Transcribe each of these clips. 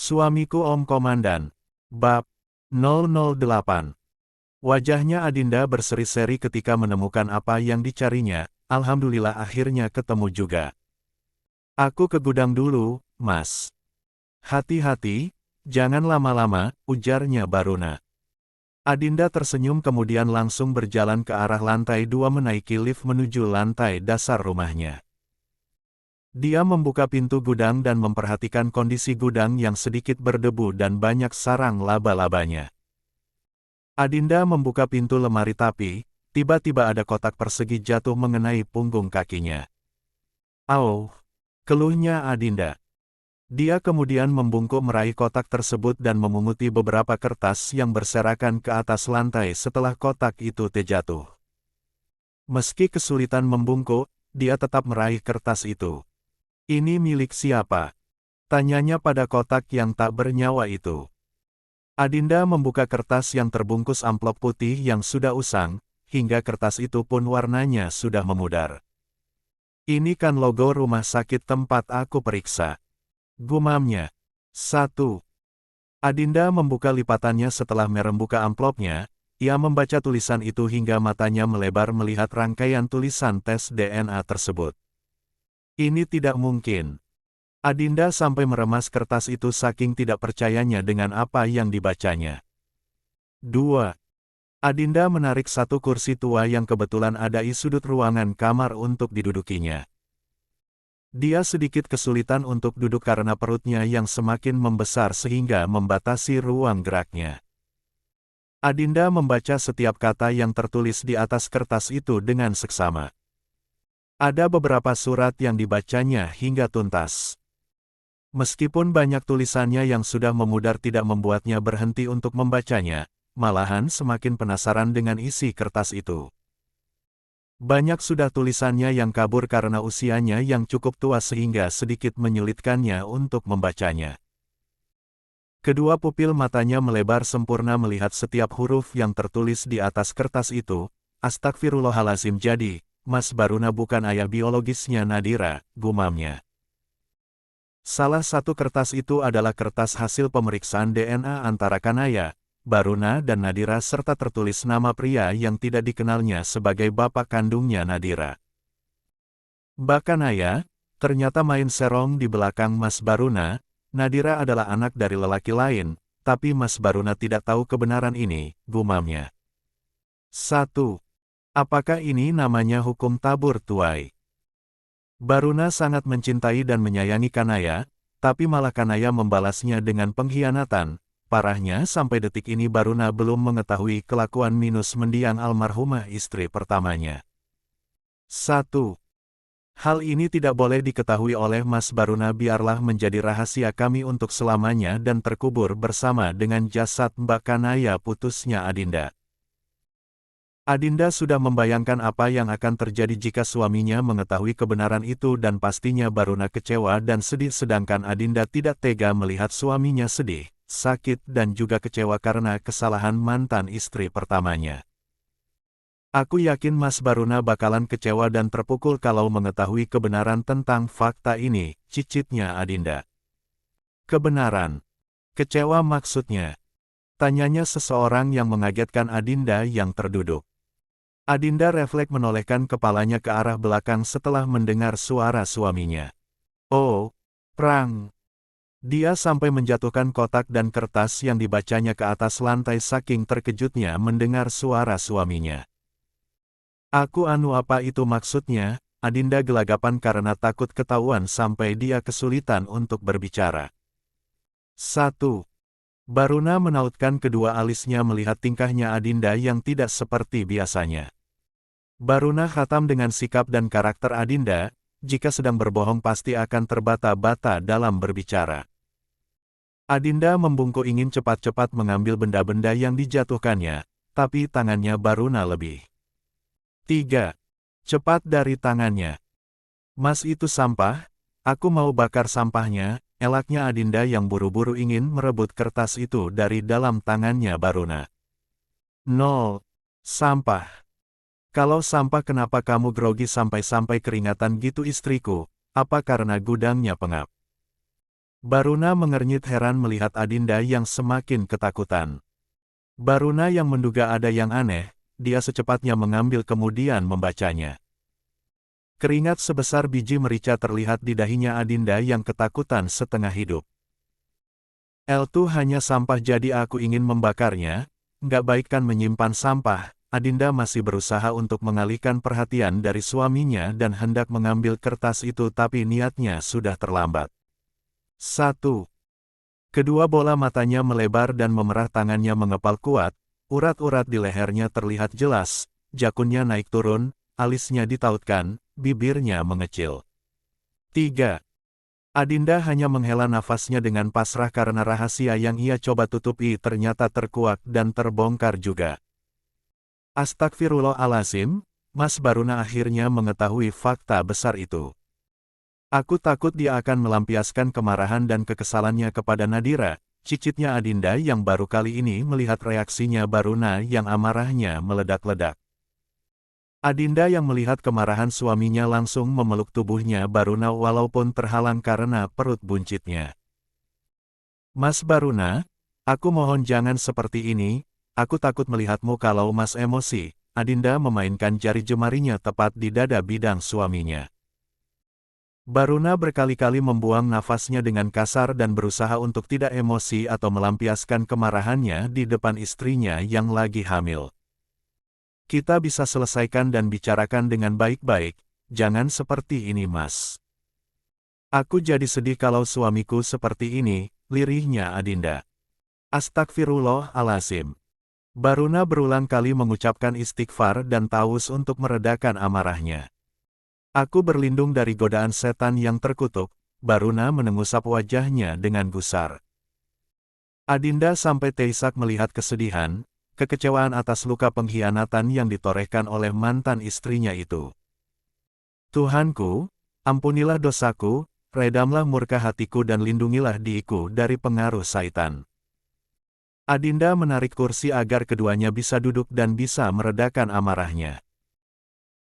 Suamiku Om Komandan. Bab 008. Wajahnya Adinda berseri-seri ketika menemukan apa yang dicarinya. Alhamdulillah akhirnya ketemu juga. Aku ke gudang dulu, Mas. Hati-hati, jangan lama-lama, ujarnya Baruna. Adinda tersenyum kemudian langsung berjalan ke arah lantai 2 menaiki lift menuju lantai dasar rumahnya. Dia membuka pintu gudang dan memperhatikan kondisi gudang yang sedikit berdebu dan banyak sarang laba-labanya. Adinda membuka pintu lemari tapi, tiba-tiba ada kotak persegi jatuh mengenai punggung kakinya. "Au!" keluhnya Adinda. Dia kemudian membungkuk meraih kotak tersebut dan memunguti beberapa kertas yang berserakan ke atas lantai setelah kotak itu terjatuh. Meski kesulitan membungkuk, dia tetap meraih kertas itu. "Ini milik siapa?" tanyanya pada kotak yang tak bernyawa itu. Adinda membuka kertas yang terbungkus amplop putih yang sudah usang, hingga kertas itu pun warnanya sudah memudar. "Ini kan logo rumah sakit tempat aku periksa," gumamnya. 1. Adinda membuka lipatannya setelah merembuka amplopnya. Ia membaca tulisan itu hingga matanya melebar melihat rangkaian tulisan tes DNA tersebut. Ini tidak mungkin. Adinda sampai meremas kertas itu saking tidak percayanya dengan apa yang dibacanya. 2. Adinda menarik satu kursi tua yang kebetulan ada di sudut ruangan kamar untuk didudukinya. Dia sedikit kesulitan untuk duduk karena perutnya yang semakin membesar sehingga membatasi ruang geraknya. Adinda membaca setiap kata yang tertulis di atas kertas itu dengan seksama. Ada beberapa surat yang dibacanya hingga tuntas. Meskipun banyak tulisannya yang sudah memudar tidak membuatnya berhenti untuk membacanya, malahan semakin penasaran dengan isi kertas itu. Banyak sudah tulisannya yang kabur karena usianya yang cukup tua sehingga sedikit menyulitkannya untuk membacanya. Kedua pupil matanya melebar sempurna melihat setiap huruf yang tertulis di atas kertas itu. "Astagfirullahalazim, jadi Mas Baruna bukan ayah biologisnya Nadira," gumamnya. Salah satu kertas itu adalah kertas hasil pemeriksaan DNA antara Kanaya, Baruna dan Nadira serta tertulis nama pria yang tidak dikenalnya sebagai bapak kandungnya Nadira. "Mbak Kanaya, ternyata main serong di belakang Mas Baruna. Nadira adalah anak dari lelaki lain, tapi Mas Baruna tidak tahu kebenaran ini," gumamnya. 1. Apakah ini namanya hukum tabur tuai? Baruna sangat mencintai dan menyayangi Kanaya, tapi malah Kanaya membalasnya dengan pengkhianatan. Parahnya sampai detik ini Baruna belum mengetahui kelakuan minus mendiang almarhumah istri pertamanya. 1. Hal ini tidak boleh diketahui oleh Mas Baruna, biarlah menjadi rahasia kami untuk selamanya dan terkubur bersama dengan jasad Mbak Kanaya, putusnya Adinda. Adinda sudah membayangkan apa yang akan terjadi jika suaminya mengetahui kebenaran itu dan pastinya Baruna kecewa dan sedih sedangkan Adinda tidak tega melihat suaminya sedih, sakit dan juga kecewa karena kesalahan mantan istri pertamanya. "Aku yakin Mas Baruna bakalan kecewa dan terpukul kalau mengetahui kebenaran tentang fakta ini," cicitnya Adinda. "Kebenaran? Kecewa maksudnya?" tanyanya seseorang yang mengagetkan Adinda yang terduduk. Adinda refleks menolehkan kepalanya ke arah belakang setelah mendengar suara suaminya. "Oh, perang." Dia sampai menjatuhkan kotak dan kertas yang dibacanya ke atas lantai saking terkejutnya mendengar suara suaminya. Apa itu maksudnya?" Adinda gelagapan karena takut ketahuan sampai dia kesulitan untuk berbicara. 1. Baruna menautkan kedua alisnya melihat tingkahnya Adinda yang tidak seperti biasanya. Baruna khatam dengan sikap dan karakter Adinda, jika sedang berbohong pasti akan terbata-bata dalam berbicara. Adinda membungkuk ingin cepat-cepat mengambil benda-benda yang dijatuhkannya, tapi tangannya Baruna lebih 3. cepat dari tangannya. "Mas, itu sampah, aku mau bakar sampahnya," elaknya Adinda yang buru-buru ingin merebut kertas itu dari dalam tangannya Baruna. 0. Sampah. "Kalau sampah kenapa kamu grogi sampai-sampai keringatan gitu istriku, apa karena gudangnya pengap?" Baruna mengernyit heran melihat Adinda yang semakin ketakutan. Baruna yang menduga ada yang aneh, dia secepatnya mengambil kemudian membacanya. Keringat sebesar biji merica terlihat di dahinya Adinda yang ketakutan setengah hidup. Itu hanya sampah jadi aku ingin membakarnya, nggak baik kan menyimpan sampah. Adinda masih berusaha untuk mengalihkan perhatian dari suaminya dan hendak mengambil kertas itu tapi niatnya sudah terlambat. 1. Kedua bola matanya melebar dan memerah tangannya mengepal kuat, urat-urat di lehernya terlihat jelas, jakunnya naik turun, alisnya ditautkan, bibirnya mengecil. 3. Adinda hanya menghela nafasnya dengan pasrah karena rahasia yang ia coba tutupi ternyata terkuak dan terbongkar juga. Astagfirullahaladzim, Mas Baruna akhirnya mengetahui fakta besar itu. Aku takut dia akan melampiaskan kemarahan dan kekesalannya kepada Nadira, cicitnya Adinda yang baru kali ini melihat reaksinya Baruna yang amarahnya meledak-ledak. Adinda yang melihat kemarahan suaminya langsung memeluk tubuhnya Baruna walaupun terhalang karena perut buncitnya. Mas Baruna, aku mohon jangan seperti ini, aku takut melihatmu kalau Mas emosi. Adinda memainkan jari jemarinya tepat di dada bidang suaminya. Baruna berkali-kali membuang nafasnya dengan kasar dan berusaha untuk tidak emosi atau melampiaskan kemarahannya di depan istrinya yang lagi hamil. Kita bisa selesaikan dan bicarakan dengan baik-baik, jangan seperti ini Mas. Aku jadi sedih kalau suamiku seperti ini, lirihnya Adinda. Astagfirullahaladzim. Baruna berulang kali mengucapkan istighfar dan taus untuk meredakan amarahnya. Aku berlindung dari godaan setan yang terkutuk, Baruna menengusap wajahnya dengan gusar. Adinda sampai teisak melihat kesedihan, kekecewaan atas luka pengkhianatan yang ditorehkan oleh mantan istrinya itu. Tuhanku, ampunilah dosaku, redamlah murka hatiku dan lindungilah diriku dari pengaruh syaitan. Adinda menarik kursi agar keduanya bisa duduk dan bisa meredakan amarahnya.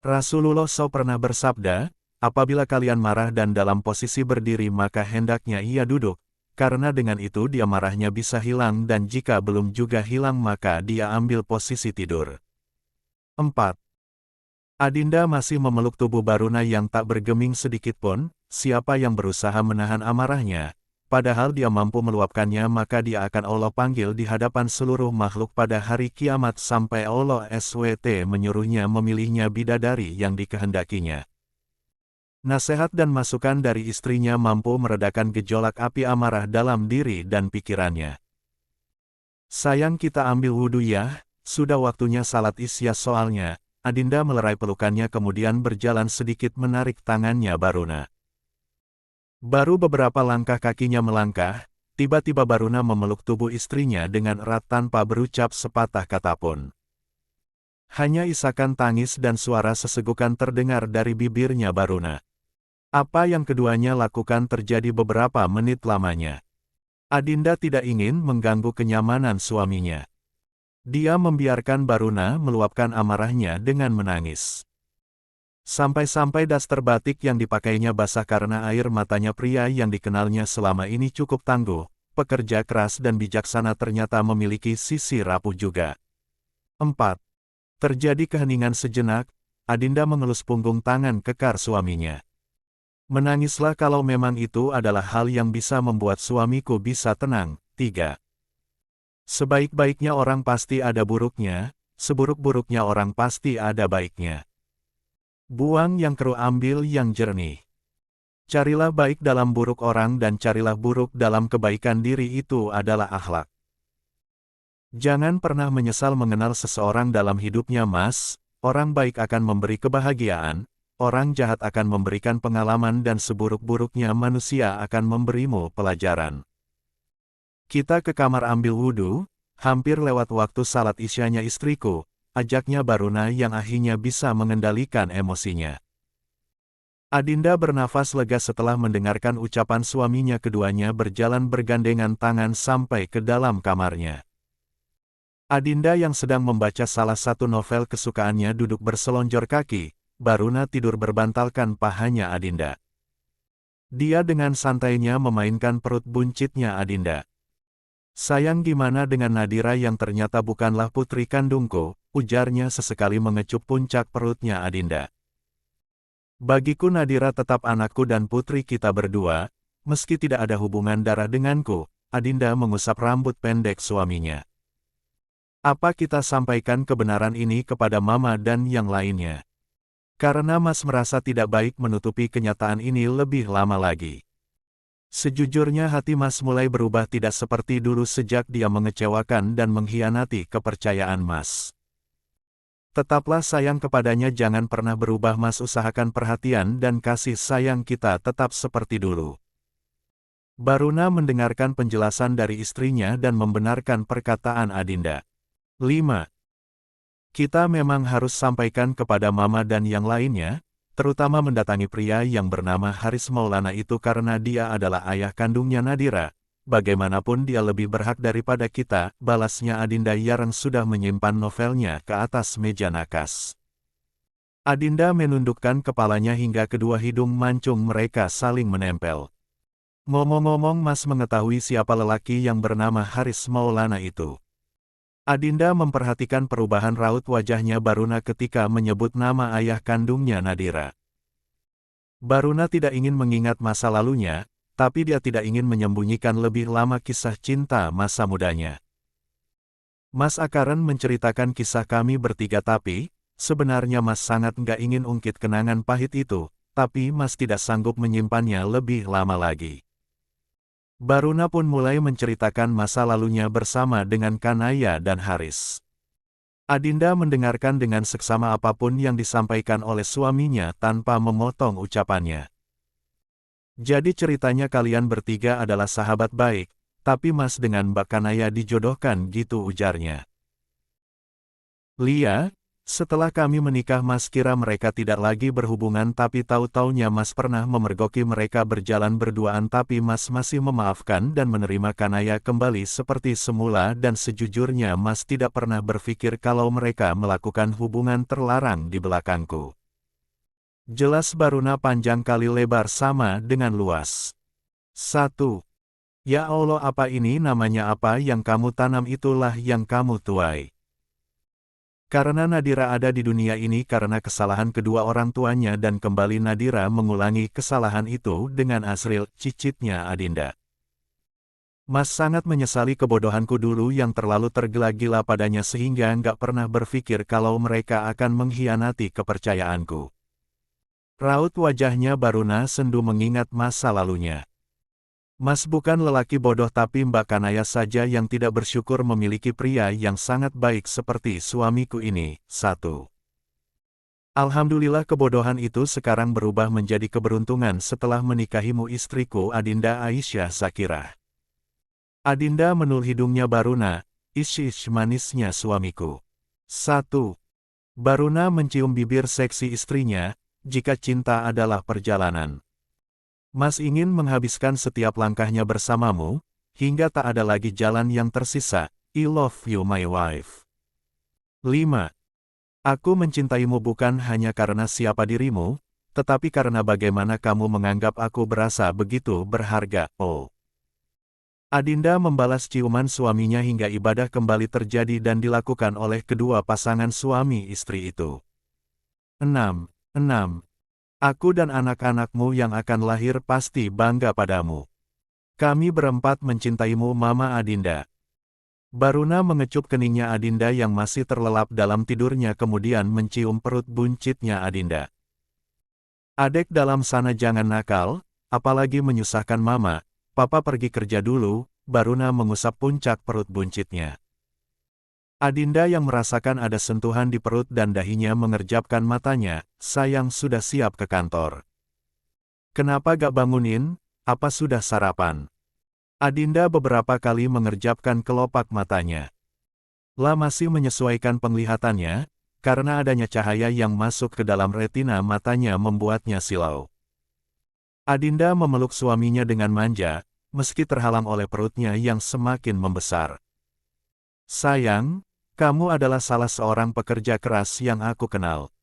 Rasulullah SAW pernah bersabda, apabila kalian marah dan dalam posisi berdiri maka hendaknya ia duduk, karena dengan itu dia marahnya bisa hilang dan jika belum juga hilang maka dia ambil posisi tidur. 4. Adinda masih memeluk tubuh Baruna yang tak bergeming sedikitpun, siapa yang berusaha menahan amarahnya, padahal dia mampu meluapkannya maka dia akan Allah panggil di hadapan seluruh makhluk pada hari kiamat sampai Allah SWT menyuruhnya memilihnya bidadari yang dikehendakinya. Nasihat dan masukan dari istrinya mampu meredakan gejolak api amarah dalam diri dan pikirannya. Sayang kita ambil wudhu ya, sudah waktunya salat isya soalnya. Adinda melerai pelukannya kemudian berjalan sedikit menarik tangannya Baruna. Baru beberapa langkah kakinya melangkah, tiba-tiba Baruna memeluk tubuh istrinya dengan erat tanpa berucap sepatah kata pun. Hanya isakan tangis dan suara sesegukan terdengar dari bibirnya Baruna. Apa yang keduanya lakukan terjadi beberapa menit lamanya. Adinda tidak ingin mengganggu kenyamanan suaminya. Dia membiarkan Baruna meluapkan amarahnya dengan menangis. Sampai-sampai daster batik yang dipakainya basah karena air matanya pria yang dikenalnya selama ini cukup tangguh, pekerja keras dan bijaksana ternyata memiliki sisi rapuh juga. 4. Terjadi keheningan sejenak, Adinda mengelus punggung tangan kekar suaminya. Menangislah kalau memang itu adalah hal yang bisa membuat suamiku bisa tenang. 3. Sebaik-baiknya orang pasti ada buruknya, seburuk-buruknya orang pasti ada baiknya. Buang yang keruh ambil yang jernih. Carilah baik dalam buruk orang dan carilah buruk dalam kebaikan diri itu adalah akhlak. Jangan pernah menyesal mengenal seseorang dalam hidupnya Mas, orang baik akan memberi kebahagiaan, orang jahat akan memberikan pengalaman dan seburuk-buruknya manusia akan memberimu pelajaran. Kita ke kamar ambil wudhu, hampir lewat waktu salat isyanya istriku, ajaknya Baruna yang akhirnya bisa mengendalikan emosinya. Adinda bernafas lega setelah mendengarkan ucapan suaminya keduanya berjalan bergandengan tangan sampai ke dalam kamarnya. Adinda yang sedang membaca salah satu novel kesukaannya duduk berselonjor kaki, Baruna tidur berbantalkan pahanya Adinda. Dia dengan santainya memainkan perut buncitnya Adinda. Sayang, gimana dengan Nadira yang ternyata bukanlah putri kandungku, ujarnya sesekali mengecup puncak perutnya Adinda. Bagiku Nadira tetap anakku dan putri kita berdua, meski tidak ada hubungan darah denganku. Adinda mengusap rambut pendek suaminya. Apa kita sampaikan kebenaran ini kepada Mama dan yang lainnya? Karena Mas merasa tidak baik menutupi kenyataan ini lebih lama lagi. Sejujurnya hati Mas mulai berubah tidak seperti dulu sejak dia mengecewakan dan mengkhianati kepercayaan Mas. Tetaplah sayang kepadanya, jangan pernah berubah Mas, usahakan perhatian dan kasih sayang kita tetap seperti dulu. Baruna mendengarkan penjelasan dari istrinya dan membenarkan perkataan Adinda. 5. Kita memang harus sampaikan kepada Mama dan yang lainnya, terutama mendatangi pria yang bernama Haris Maulana itu karena dia adalah ayah kandungnya Nadira. Bagaimanapun dia lebih berhak daripada kita, balasnya Adinda yang sudah menyimpan novelnya ke atas meja nakas. Adinda menundukkan kepalanya hingga kedua hidung mancung mereka saling menempel. Ngomong-ngomong, Mas mengetahui siapa lelaki yang bernama Haris Maulana itu? Adinda memperhatikan perubahan raut wajahnya Baruna ketika menyebut nama ayah kandungnya Nadira. Baruna tidak ingin mengingat masa lalunya, tapi dia tidak ingin menyembunyikan lebih lama kisah cinta masa mudanya. Mas akan menceritakan kisah kami bertiga, tapi sebenarnya Mas sangat nggak ingin ungkit kenangan pahit itu, tapi Mas tidak sanggup menyimpannya lebih lama lagi. Baruna pun mulai menceritakan masa lalunya bersama dengan Kanaya dan Haris. Adinda mendengarkan dengan seksama apapun yang disampaikan oleh suaminya tanpa memotong ucapannya. Jadi ceritanya kalian bertiga adalah sahabat baik, tapi Mas dengan Mbak Kanaya dijodohkan gitu, ujarnya. Lia, setelah kami menikah Mas kira mereka tidak lagi berhubungan, tapi tahu-taunya Mas pernah memergoki mereka berjalan berduaan, tapi Mas masih memaafkan dan menerima Kanaya kembali seperti semula, dan sejujurnya Mas tidak pernah berpikir kalau mereka melakukan hubungan terlarang di belakangku. Jelas Baruna panjang kali lebar sama dengan luas. 1. Ya Allah, apa ini namanya? Apa yang kamu tanam itulah yang kamu tuai. Karena Nadira ada di dunia ini karena kesalahan kedua orang tuanya, dan kembali Nadira mengulangi kesalahan itu dengan Asril, cicitnya Adinda. Mas sangat menyesali kebodohanku dulu yang terlalu tergila-gila padanya sehingga nggak pernah berpikir kalau mereka akan mengkhianati kepercayaanku. Raut wajahnya Baruna sendu mengingat masa lalunya. Mas bukan lelaki bodoh, tapi Mbak Kanaya saja yang tidak bersyukur memiliki pria yang sangat baik seperti suamiku ini. 1. Alhamdulillah kebodohan itu sekarang berubah menjadi keberuntungan setelah menikahimu, istriku Adinda Aisyah Zakirah. Adinda menul hidungnya Baruna, ish manisnya suamiku. 1. Baruna mencium bibir seksi istrinya, jika cinta adalah perjalanan. Mas ingin menghabiskan setiap langkahnya bersamamu, hingga tak ada lagi jalan yang tersisa. I love you my wife. 5. Aku mencintaimu bukan hanya karena siapa dirimu, tetapi karena bagaimana kamu menganggap aku berasa begitu berharga. Oh. Adinda membalas ciuman suaminya hingga ibadah kembali terjadi dan dilakukan oleh kedua pasangan suami istri itu. 6. Aku dan anak-anakmu yang akan lahir pasti bangga padamu. Kami berempat mencintaimu Mama Adinda. Baruna mengecup keningnya Adinda yang masih terlelap dalam tidurnya kemudian mencium perut buncitnya Adinda. Adek dalam sana jangan nakal, apalagi menyusahkan Mama, Papa pergi kerja dulu. Baruna mengusap puncak perut buncitnya. Adinda yang merasakan ada sentuhan di perut dan dahinya mengerjapkan matanya, sayang sudah siap ke kantor. Kenapa gak bangunin, apa sudah sarapan? Adinda beberapa kali mengerjapkan kelopak matanya. La masih menyesuaikan penglihatannya, karena adanya cahaya yang masuk ke dalam retina matanya membuatnya silau. Adinda memeluk suaminya dengan manja, meski terhalang oleh perutnya yang semakin membesar. Sayang, kamu adalah salah seorang pekerja keras yang aku kenal.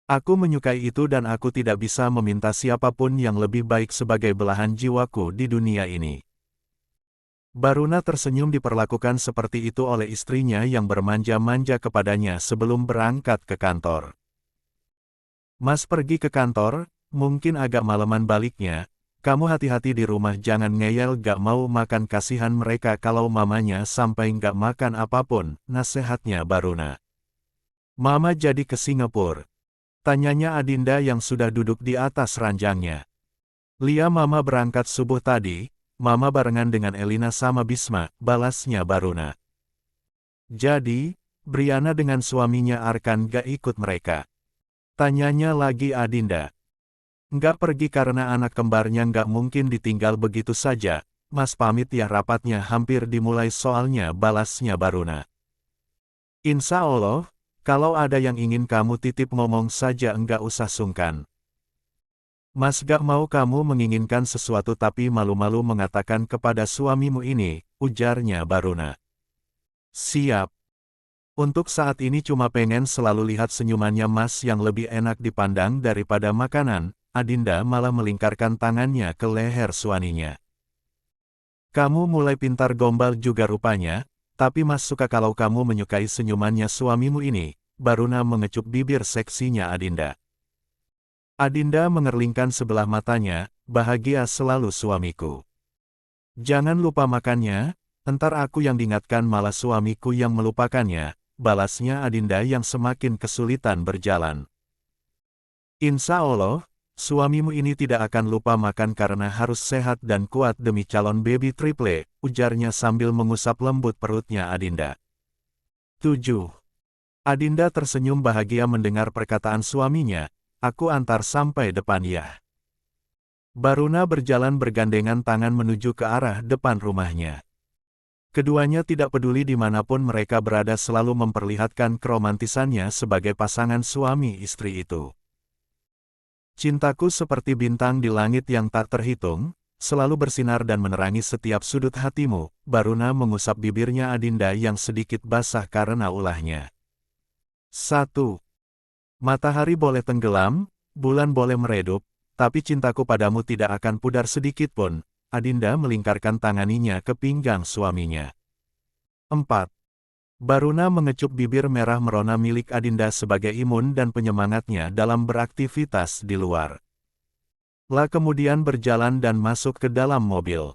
Aku menyukai itu dan aku tidak bisa meminta siapapun yang lebih baik sebagai belahan jiwaku di dunia ini. Baruna tersenyum diperlakukan seperti itu oleh istrinya yang bermanja-manja kepadanya sebelum berangkat ke kantor. Mas pergi ke kantor, mungkin agak malaman baliknya. Kamu hati-hati di rumah, jangan ngeyel, gak mau makan, kasihan mereka kalau mamanya sampai gak makan apapun, nasihatnya Baruna. Mama jadi ke Singapura? Tanyanya Adinda yang sudah duduk di atas ranjangnya. Lia, mama berangkat subuh tadi, mama barengan dengan Elina sama Bisma, balasnya Baruna. Jadi, Briana dengan suaminya Arkan gak ikut mereka? Tanyanya lagi Adinda. Nggak pergi karena anak kembarnya nggak mungkin ditinggal begitu saja. Mas pamit ya, rapatnya hampir dimulai soalnya, balasnya Baruna. Insya Allah, kalau ada yang ingin kamu titip ngomong saja, enggak usah sungkan. Mas gak mau kamu menginginkan sesuatu tapi malu-malu mengatakan kepada suamimu ini, ujarnya Baruna. Siap. Untuk saat ini cuma pengen selalu lihat senyumannya Mas yang lebih enak dipandang daripada makanan. Adinda malah melingkarkan tangannya ke leher suaminya. Kamu mulai pintar gombal juga rupanya, tapi Mas suka kalau kamu menyukai senyumannya suamimu ini. Baruna mengecup bibir seksinya Adinda. Adinda mengerlingkan sebelah matanya, bahagia selalu suamiku. Jangan lupa makannya, entar aku yang diingatkan malah suamiku yang melupakannya, balasnya Adinda yang semakin kesulitan berjalan. Insya Allah, suamimu ini tidak akan lupa makan karena harus sehat dan kuat demi calon baby triple, ujarnya sambil mengusap lembut perutnya Adinda. 7. Adinda tersenyum bahagia mendengar perkataan suaminya, aku antar sampai depan ya. Baruna berjalan bergandengan tangan menuju ke arah depan rumahnya. Keduanya tidak peduli dimanapun mereka berada, selalu memperlihatkan keromantisannya sebagai pasangan suami istri itu. Cintaku seperti bintang di langit yang tak terhitung, selalu bersinar dan menerangi setiap sudut hatimu. Baruna mengusap bibirnya Adinda yang sedikit basah karena ulahnya. 1. Matahari boleh tenggelam, bulan boleh meredup, tapi cintaku padamu tidak akan pudar sedikit pun. Adinda melingkarkan tanganinya ke pinggang suaminya. 4. Baruna mengecup bibir merah merona milik Adinda sebagai imun dan penyemangatnya dalam beraktivitas di luar. La kemudian berjalan dan masuk ke dalam mobil.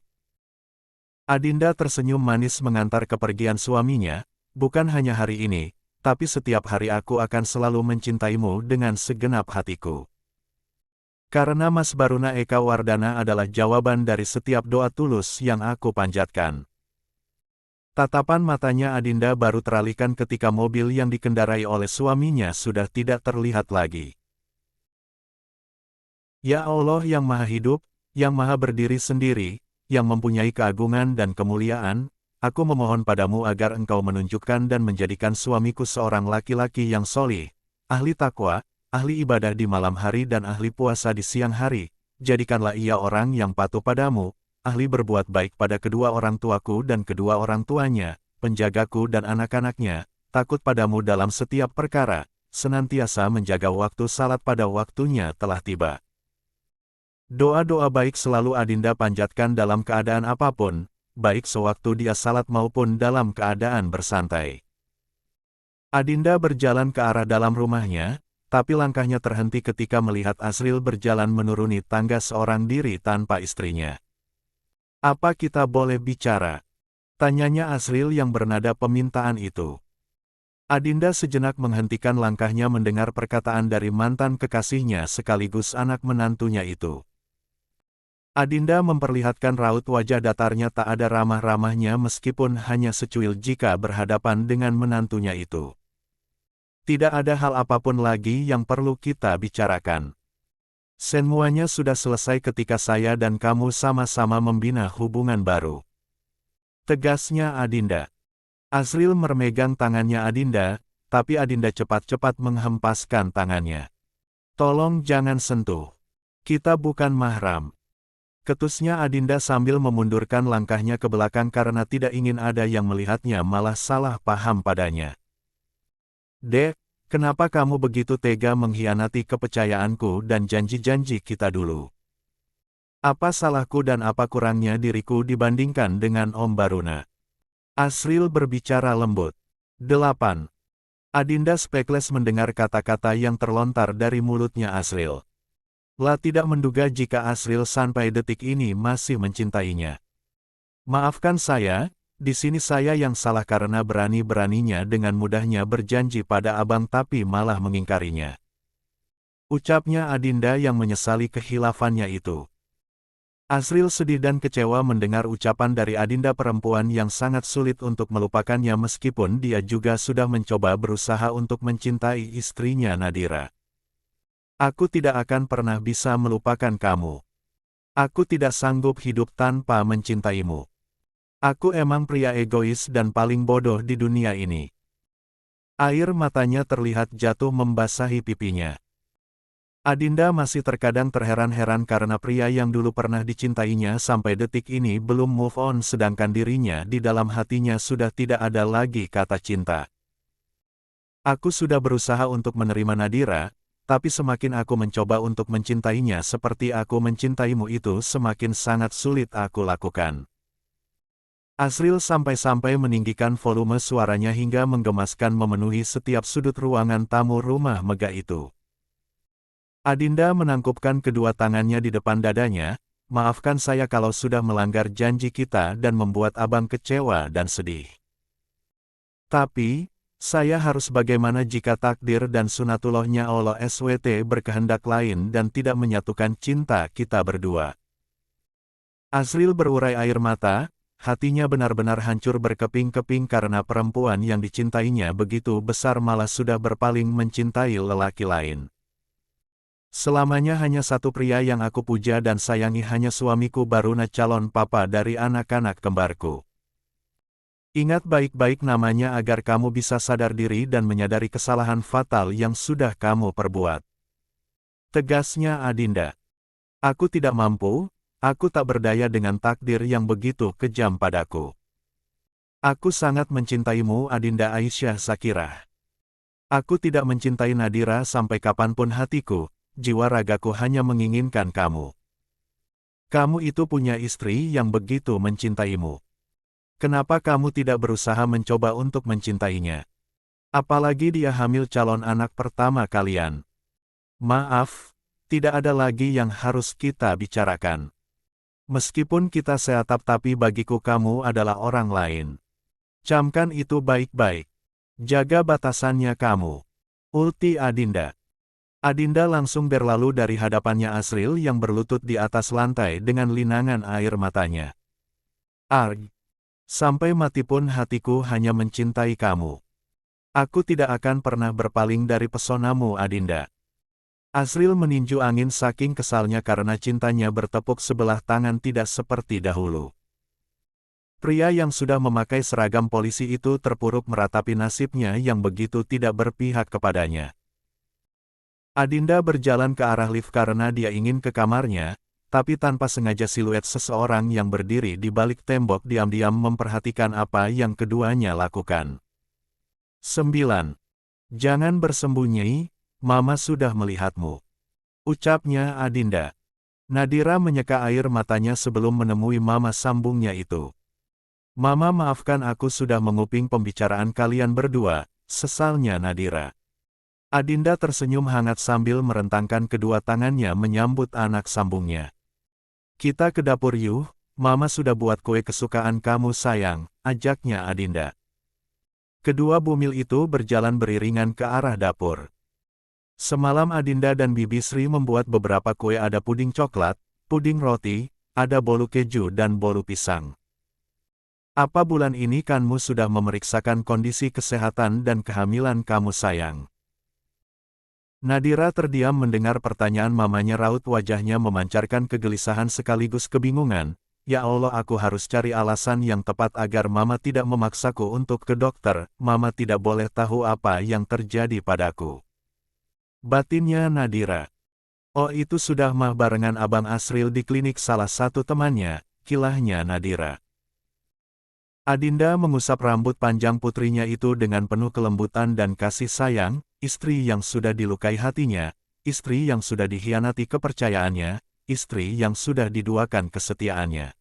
Adinda tersenyum manis mengantar kepergian suaminya, bukan hanya hari ini, tapi setiap hari aku akan selalu mencintaimu dengan segenap hatiku. Karena Mas Baruna Eka Wardana adalah jawaban dari setiap doa tulus yang aku panjatkan. Tatapan matanya Adinda baru teralihkan ketika mobil yang dikendarai oleh suaminya sudah tidak terlihat lagi. Ya Allah yang Maha Hidup, yang Maha Berdiri Sendiri, yang mempunyai keagungan dan kemuliaan, aku memohon padamu agar Engkau menunjukkan dan menjadikan suamiku seorang laki-laki yang solih, ahli takwa, ahli ibadah di malam hari dan ahli puasa di siang hari. Jadikanlah ia orang yang patuh padamu, ahli berbuat baik pada kedua orang tuaku dan kedua orang tuanya, penjagaku dan anak-anaknya, takut padamu dalam setiap perkara, senantiasa menjaga waktu salat pada waktunya telah tiba. Doa-doa baik selalu Adinda panjatkan dalam keadaan apapun, baik sewaktu dia salat maupun dalam keadaan bersantai. Adinda berjalan ke arah dalam rumahnya, tapi langkahnya terhenti ketika melihat Asril berjalan menuruni tangga seorang diri tanpa istrinya. Apa kita boleh bicara? Tanyanya Asril yang bernada pemintaan itu. Adinda sejenak menghentikan langkahnya mendengar perkataan dari mantan kekasihnya sekaligus anak menantunya itu. Adinda memperlihatkan raut wajah datarnya tak ada ramah-ramahnya meskipun hanya secuil jika berhadapan dengan menantunya itu. Tidak ada hal apapun lagi yang perlu kita bicarakan. Semuanya sudah selesai ketika saya dan kamu sama-sama membina hubungan baru. Tegasnya Adinda. Asril memegang tangannya Adinda, tapi Adinda cepat-cepat menghempaskan tangannya. Tolong jangan sentuh. Kita bukan mahram. Ketusnya Adinda sambil memundurkan langkahnya ke belakang karena tidak ingin ada yang melihatnya malah salah paham padanya. Dek, Kenapa kamu begitu tega mengkhianati kepercayaanku dan janji-janji kita dulu? Apa salahku dan apa kurangnya diriku dibandingkan dengan Om Baruna? Asril berbicara lembut. 8. Adinda spekles mendengar kata-kata yang terlontar dari mulutnya Asril. La tidak menduga jika Asril sampai detik ini masih mencintainya. Maafkan saya, di sini saya yang salah karena berani-beraninya dengan mudahnya berjanji pada abang tapi malah mengingkarinya. Ucapnya Adinda yang menyesali kehilafannya itu. Asril sedih dan kecewa mendengar ucapan dari Adinda perempuan yang sangat sulit untuk melupakannya meskipun dia juga sudah mencoba berusaha untuk mencintai istrinya Nadira. Aku tidak akan pernah bisa melupakan kamu. Aku tidak sanggup hidup tanpa mencintaimu. Aku emang pria egois dan paling bodoh di dunia ini. Air matanya terlihat jatuh membasahi pipinya. Adinda masih terkadang terheran-heran karena pria yang dulu pernah dicintainya sampai detik ini belum move on sedangkan dirinya di dalam hatinya sudah tidak ada lagi kata cinta. Aku sudah berusaha untuk menerima Nadira, tapi semakin aku mencoba untuk mencintainya seperti aku mencintaimu itu semakin sangat sulit aku lakukan. Asril sampai-sampai meninggikan volume suaranya hingga menggemaskan memenuhi setiap sudut ruangan tamu rumah megah itu. Adinda menangkupkan kedua tangannya di depan dadanya, maafkan saya kalau sudah melanggar janji kita dan membuat abang kecewa dan sedih. Tapi, saya harus bagaimana jika takdir dan sunatullahnya Allah SWT berkehendak lain dan tidak menyatukan cinta kita berdua. Asril berurai air mata, hatinya benar-benar hancur berkeping-keping karena perempuan yang dicintainya begitu besar malah sudah berpaling mencintai lelaki lain. Selamanya hanya satu pria yang aku puja dan sayangi hanya suamiku Baruna calon papa dari anak-anak kembarku. Ingat baik-baik namanya agar kamu bisa sadar diri dan menyadari kesalahan fatal yang sudah kamu perbuat. Tegasnya Adinda. Aku tidak mampu, aku tak berdaya dengan takdir yang begitu kejam padaku. Aku sangat mencintaimu Adinda Aisyah Zakirah. Aku tidak mencintai Nadira sampai kapanpun hatiku. Jiwa ragaku hanya menginginkan kamu. Kamu itu punya istri yang begitu mencintaimu. Kenapa kamu tidak berusaha mencoba untuk mencintainya? Apalagi dia hamil calon anak pertama kalian. Maaf, tidak ada lagi yang harus kita bicarakan. Meskipun kita seatap tapi bagiku kamu adalah orang lain. Camkan itu baik-baik. Jaga batasannya kamu. Ulti Adinda. Adinda langsung berlalu dari hadapannya Asril yang berlutut di atas lantai dengan linangan air matanya. Arg! Sampai mati pun hatiku hanya mencintai kamu. Aku tidak akan pernah berpaling dari pesonamu Adinda. Asril meninju angin saking kesalnya karena cintanya bertepuk sebelah tangan tidak seperti dahulu. Pria yang sudah memakai seragam polisi itu terpuruk meratapi nasibnya yang begitu tidak berpihak kepadanya. Adinda berjalan ke arah lift karena dia ingin ke kamarnya, tapi tanpa sengaja siluet seseorang yang berdiri di balik tembok diam-diam memperhatikan apa yang keduanya lakukan. 9. Jangan bersembunyi, Mama sudah melihatmu. Ucapnya Adinda. Nadira menyeka air matanya sebelum menemui Mama sambungnya itu. Mama maafkan aku sudah menguping pembicaraan kalian berdua, sesalnya Nadira. Adinda tersenyum hangat sambil merentangkan kedua tangannya menyambut anak sambungnya. Kita ke dapur yuk, Mama sudah buat kue kesukaan kamu sayang, ajaknya Adinda. Kedua bumil itu berjalan beriringan ke arah dapur. Semalam Adinda dan Bibi Sri membuat beberapa kue ada puding coklat, puding roti, ada bolu keju dan bolu pisang. Apa bulan ini kamu sudah memeriksakan kondisi kesehatan dan kehamilan kamu sayang? Nadira terdiam mendengar pertanyaan mamanya raut wajahnya memancarkan kegelisahan sekaligus kebingungan. Ya Allah aku harus cari alasan yang tepat agar Mama tidak memaksaku untuk ke dokter, Mama tidak boleh tahu apa yang terjadi padaku. Batinnya Nadira. Oh itu sudah mah barengan Abang Asril di klinik salah satu temannya, kilahnya Nadira. Adinda mengusap rambut panjang putrinya itu dengan penuh kelembutan dan kasih sayang, istri yang sudah dilukai hatinya, istri yang sudah dikhianati kepercayaannya, istri yang sudah diduakan kesetiaannya.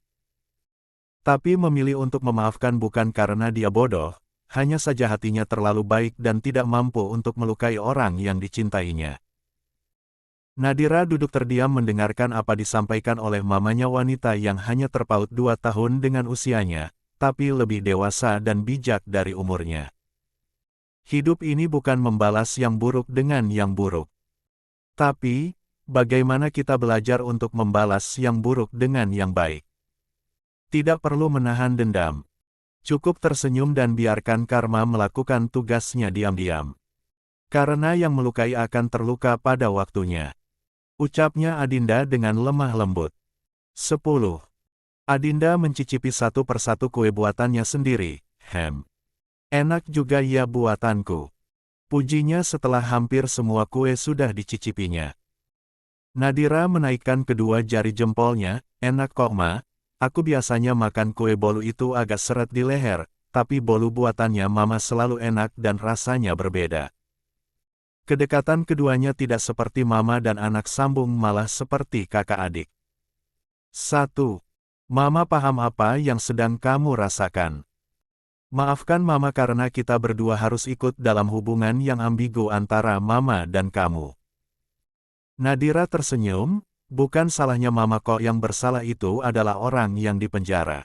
Tapi memilih untuk memaafkan bukan karena dia bodoh, hanya saja hatinya terlalu baik dan tidak mampu untuk melukai orang yang dicintainya. Nadira duduk terdiam mendengarkan apa disampaikan oleh mamanya wanita yang hanya terpaut 2 tahun dengan usianya, tapi lebih dewasa dan bijak dari umurnya. Hidup ini bukan membalas yang buruk dengan yang buruk. Tapi, bagaimana kita belajar untuk membalas yang buruk dengan yang baik? Tidak perlu menahan dendam. Cukup tersenyum dan biarkan karma melakukan tugasnya diam-diam. Karena yang melukai akan terluka pada waktunya. Ucapnya Adinda dengan lemah lembut. 10. Adinda mencicipi satu persatu kue buatannya sendiri. Enak juga ya buatanku. Pujinya setelah hampir semua kue sudah dicicipinya. Nadira menaikkan kedua jari jempolnya, enak kok ma, aku biasanya makan kue bolu itu agak seret di leher, tapi bolu buatannya mama selalu enak dan rasanya berbeda. Kedekatan keduanya tidak seperti mama dan anak sambung malah seperti kakak adik. 1. Mama paham apa yang sedang kamu rasakan. Maafkan mama karena kita berdua harus ikut dalam hubungan yang ambigu antara mama dan kamu. Nadira tersenyum, bukan salahnya mama kok, yang bersalah itu adalah orang yang dipenjara.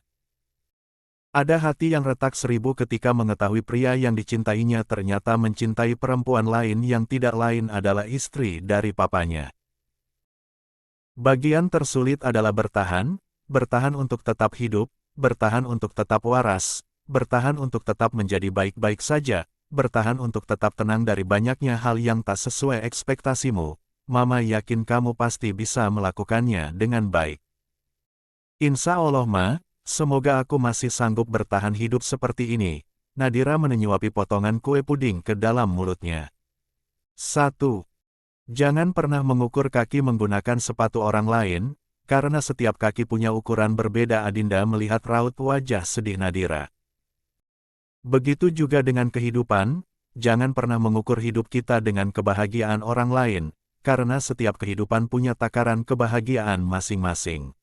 Ada hati yang retak 1000 ketika mengetahui pria yang dicintainya ternyata mencintai perempuan lain yang tidak lain adalah istri dari papanya. Bagian tersulit adalah bertahan, bertahan untuk tetap hidup, bertahan untuk tetap waras, bertahan untuk tetap menjadi baik-baik saja, bertahan untuk tetap tenang dari banyaknya hal yang tak sesuai ekspektasimu. Mama yakin kamu pasti bisa melakukannya dengan baik. Insya Allah ma. Semoga aku masih sanggup bertahan hidup seperti ini. Nadira menyuapi potongan kue puding ke dalam mulutnya. 1. Jangan pernah mengukur kaki menggunakan sepatu orang lain, karena setiap kaki punya ukuran berbeda. Adinda melihat raut wajah sedih Nadira. Begitu juga dengan kehidupan, jangan pernah mengukur hidup kita dengan kebahagiaan orang lain, karena setiap kehidupan punya takaran kebahagiaan masing-masing.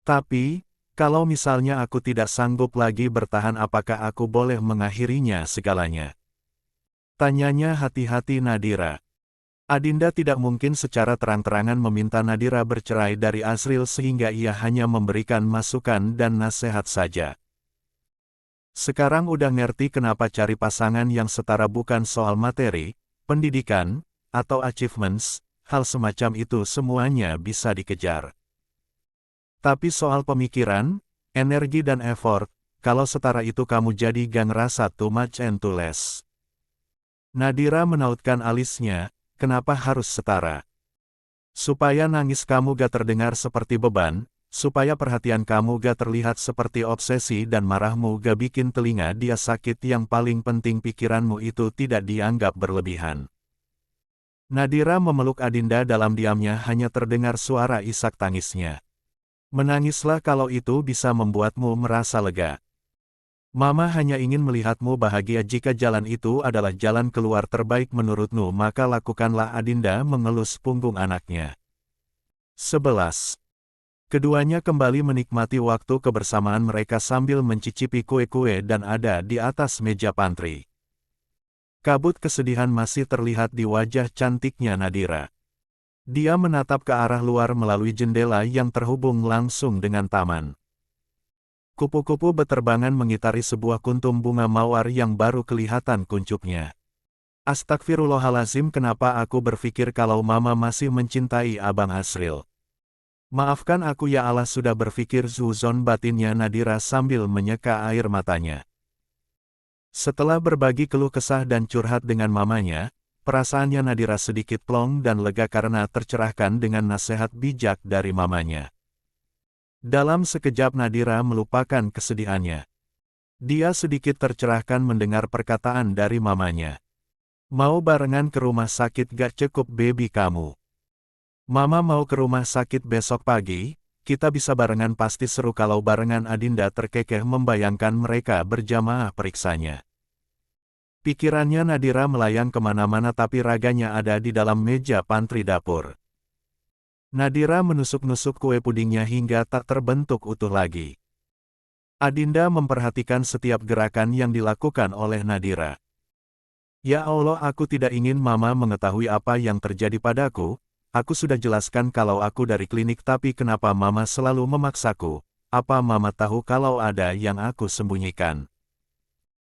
Tapi, kalau misalnya aku tidak sanggup lagi bertahan, apakah aku boleh mengakhirinya segalanya? Tanyanya hati-hati Nadira. Adinda tidak mungkin secara terang-terangan meminta Nadira bercerai dari Asril sehingga ia hanya memberikan masukan dan nasihat saja. Sekarang udah ngerti kenapa cari pasangan yang setara bukan soal materi, pendidikan, atau achievements, hal semacam itu semuanya bisa dikejar. Tapi soal pemikiran, energi dan effort, kalau setara itu kamu jadi gak ngerasa too much and too less. Nadira menautkan alisnya, kenapa harus setara? Supaya nangis kamu gak terdengar seperti beban, supaya perhatian kamu gak terlihat seperti obsesi dan marahmu gak bikin telinga dia sakit, yang paling penting pikiranmu itu tidak dianggap berlebihan. Nadira memeluk Adinda, dalam diamnya hanya terdengar suara isak tangisnya. Menangislah kalau itu bisa membuatmu merasa lega. Mama hanya ingin melihatmu bahagia. Jika jalan itu adalah jalan keluar terbaik menurutmu, maka lakukanlah. Adinda mengelus punggung anaknya. 11. Keduanya kembali menikmati waktu kebersamaan mereka sambil mencicipi kue-kue dan ada di atas meja pantry. Kabut kesedihan masih terlihat di wajah cantiknya Nadira. Dia menatap ke arah luar melalui jendela yang terhubung langsung dengan taman. Kupu-kupu beterbangan mengitari sebuah kuntum bunga mawar yang baru kelihatan kuncupnya. Astagfirullahalazim, kenapa aku berpikir kalau mama masih mencintai Abang Asril. Maafkan aku ya Allah, sudah berpikir zuzon batinnya Nadira sambil menyeka air matanya. Setelah berbagi keluh kesah dan curhat dengan mamanya, perasaannya Nadira sedikit plong dan lega karena tercerahkan dengan nasihat bijak dari mamanya. Dalam sekejap Nadira melupakan kesedihannya. Dia sedikit tercerahkan mendengar perkataan dari mamanya. Mau barengan ke rumah sakit gak cukup baby kamu? Mama mau ke rumah sakit besok pagi, kita bisa barengan pasti seru kalau barengan Adinda terkekeh membayangkan mereka berjamaah periksanya. Pikirannya Nadira melayang kemana-mana tapi raganya ada di dalam meja pantry dapur. Nadira menusuk-nusuk kue pudingnya hingga tak terbentuk utuh lagi. Adinda memperhatikan setiap gerakan yang dilakukan oleh Nadira. Ya Allah, aku tidak ingin Mama mengetahui apa yang terjadi padaku. Aku sudah jelaskan kalau aku dari klinik tapi kenapa Mama selalu memaksaku? Apa Mama tahu kalau ada yang aku sembunyikan?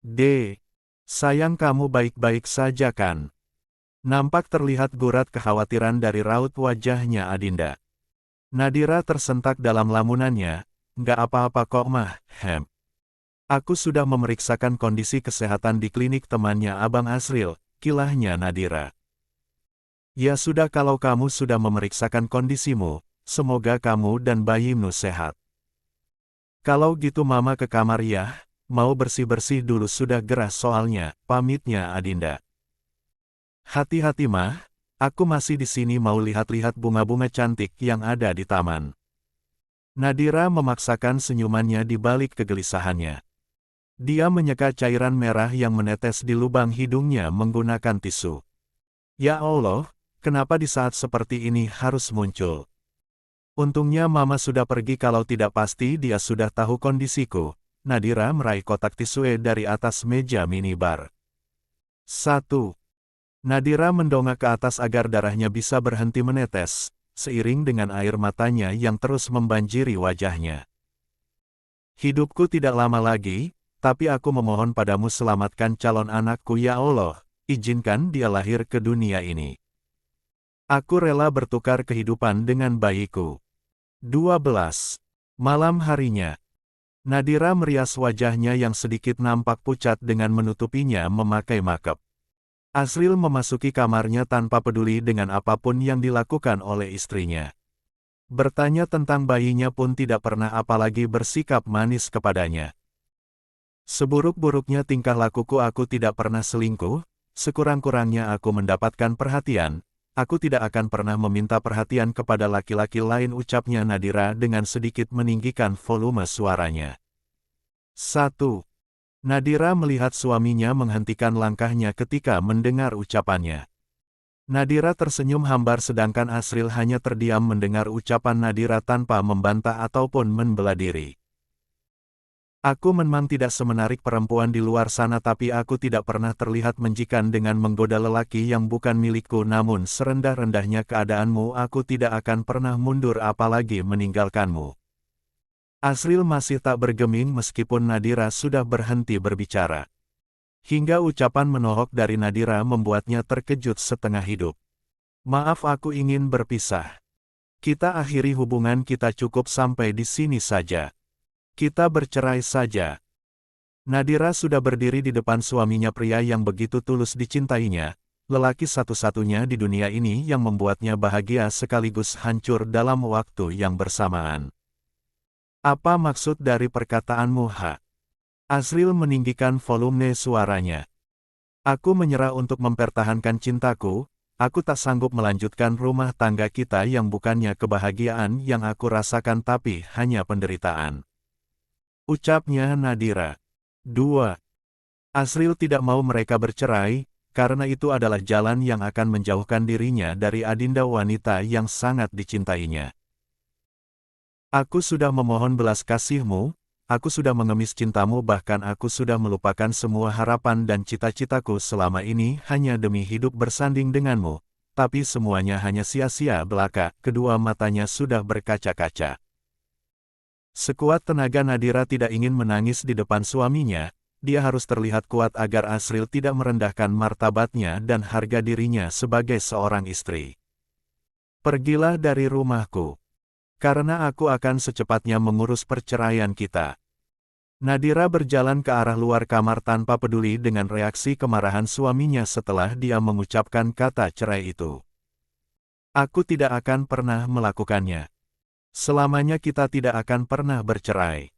D. Sayang, kamu baik-baik saja kan? Nampak terlihat gurat kekhawatiran dari raut wajahnya Adinda. Nadira tersentak dalam lamunannya. Nggak apa-apa kok mah, Aku sudah memeriksakan kondisi kesehatan di klinik temannya Abang Asril, kilahnya Nadira. Ya sudah, kalau kamu sudah memeriksakan kondisimu, semoga kamu dan bayimu sehat. Kalau gitu Mama ke kamar ya, mau bersih-bersih dulu, sudah gerah soalnya, pamitnya Adinda. Hati-hati mah, aku masih di sini mau lihat-lihat bunga-bunga cantik yang ada di taman. Nadira memaksakan senyumannya di balik kegelisahannya. Dia menyeka cairan merah yang menetes di lubang hidungnya menggunakan tisu. Ya Allah, kenapa di saat seperti ini harus muncul? Untungnya Mama sudah pergi, kalau tidak pasti dia sudah tahu kondisiku. Nadira meraih kotak tisu dari atas meja minibar. 1. Nadira mendongak ke atas agar darahnya bisa berhenti menetes, seiring dengan air matanya yang terus membanjiri wajahnya. Hidupku tidak lama lagi, tapi aku memohon padamu, selamatkan calon anakku ya Allah, izinkan dia lahir ke dunia ini. Aku rela bertukar kehidupan dengan bayiku. 12. Malam harinya. Nadira merias wajahnya yang sedikit nampak pucat dengan menutupinya memakai makeup. Asril memasuki kamarnya tanpa peduli dengan apapun yang dilakukan oleh istrinya. Bertanya tentang bayinya pun tidak pernah, apalagi bersikap manis kepadanya. Seburuk-buruknya tingkah lakuku, aku tidak pernah selingkuh, sekurang-kurangnya aku mendapatkan perhatian. Aku tidak akan pernah meminta perhatian kepada laki-laki lain, ucapnya Nadira dengan sedikit meninggikan volume suaranya. 1. Nadira melihat suaminya menghentikan langkahnya ketika mendengar ucapannya. Nadira tersenyum hambar sedangkan Asril hanya terdiam mendengar ucapan Nadira tanpa membantah ataupun membela diri. Aku memang tidak semenarik perempuan di luar sana, tapi aku tidak pernah terlihat menjikan dengan menggoda lelaki yang bukan milikku, namun serendah-rendahnya keadaanmu aku tidak akan pernah mundur apalagi meninggalkanmu. Asril masih tak bergeming meskipun Nadira sudah berhenti berbicara. Hingga ucapan menohok dari Nadira membuatnya terkejut setengah hidup. Maaf, aku ingin berpisah. Kita akhiri hubungan kita, cukup sampai di sini saja. Kita bercerai saja. Nadira sudah berdiri di depan suaminya, pria yang begitu tulus dicintainya, lelaki satu-satunya di dunia ini yang membuatnya bahagia sekaligus hancur dalam waktu yang bersamaan. Apa maksud dari perkataanmu, Ha? Asril meninggikan volume suaranya. Aku menyerah untuk mempertahankan cintaku, aku tak sanggup melanjutkan rumah tangga kita yang bukannya kebahagiaan yang aku rasakan tapi hanya penderitaan. Ucapnya Nadira. 2. Asril tidak mau mereka bercerai, karena itu adalah jalan yang akan menjauhkan dirinya dari Adinda, wanita yang sangat dicintainya. Aku sudah memohon belas kasihmu, aku sudah mengemis cintamu, bahkan aku sudah melupakan semua harapan dan cita-citaku selama ini hanya demi hidup bersanding denganmu, tapi semuanya hanya sia-sia belaka. Kedua matanya sudah berkaca-kaca. Sekuat tenaga Nadira tidak ingin menangis di depan suaminya, dia harus terlihat kuat agar Asril tidak merendahkan martabatnya dan harga dirinya sebagai seorang istri. Pergilah dari rumahku. Karena aku akan secepatnya mengurus perceraian kita. Nadira berjalan ke arah luar kamar tanpa peduli dengan reaksi kemarahan suaminya setelah dia mengucapkan kata cerai itu. Aku tidak akan pernah melakukannya. Selamanya kita tidak akan pernah bercerai.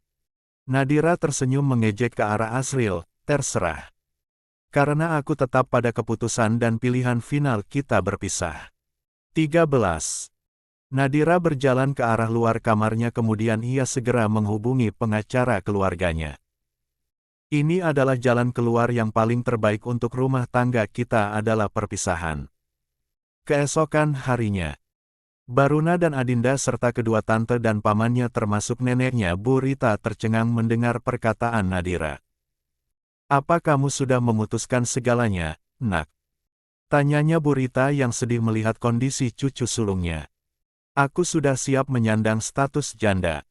Nadira tersenyum mengejek ke arah Asril, terserah. Karena aku tetap pada keputusan dan pilihan final kita berpisah. 13. Nadira berjalan ke arah luar kamarnya kemudian ia segera menghubungi pengacara keluarganya. Ini adalah jalan keluar yang paling terbaik untuk rumah tangga kita adalah perpisahan. Keesokan harinya, Baruna dan Adinda serta kedua tante dan pamannya termasuk neneknya Bu Rita tercengang mendengar perkataan Nadira. Apa kamu sudah memutuskan segalanya, nak? Tanyanya Bu Rita yang sedih melihat kondisi cucu sulungnya. Aku sudah siap menyandang status janda.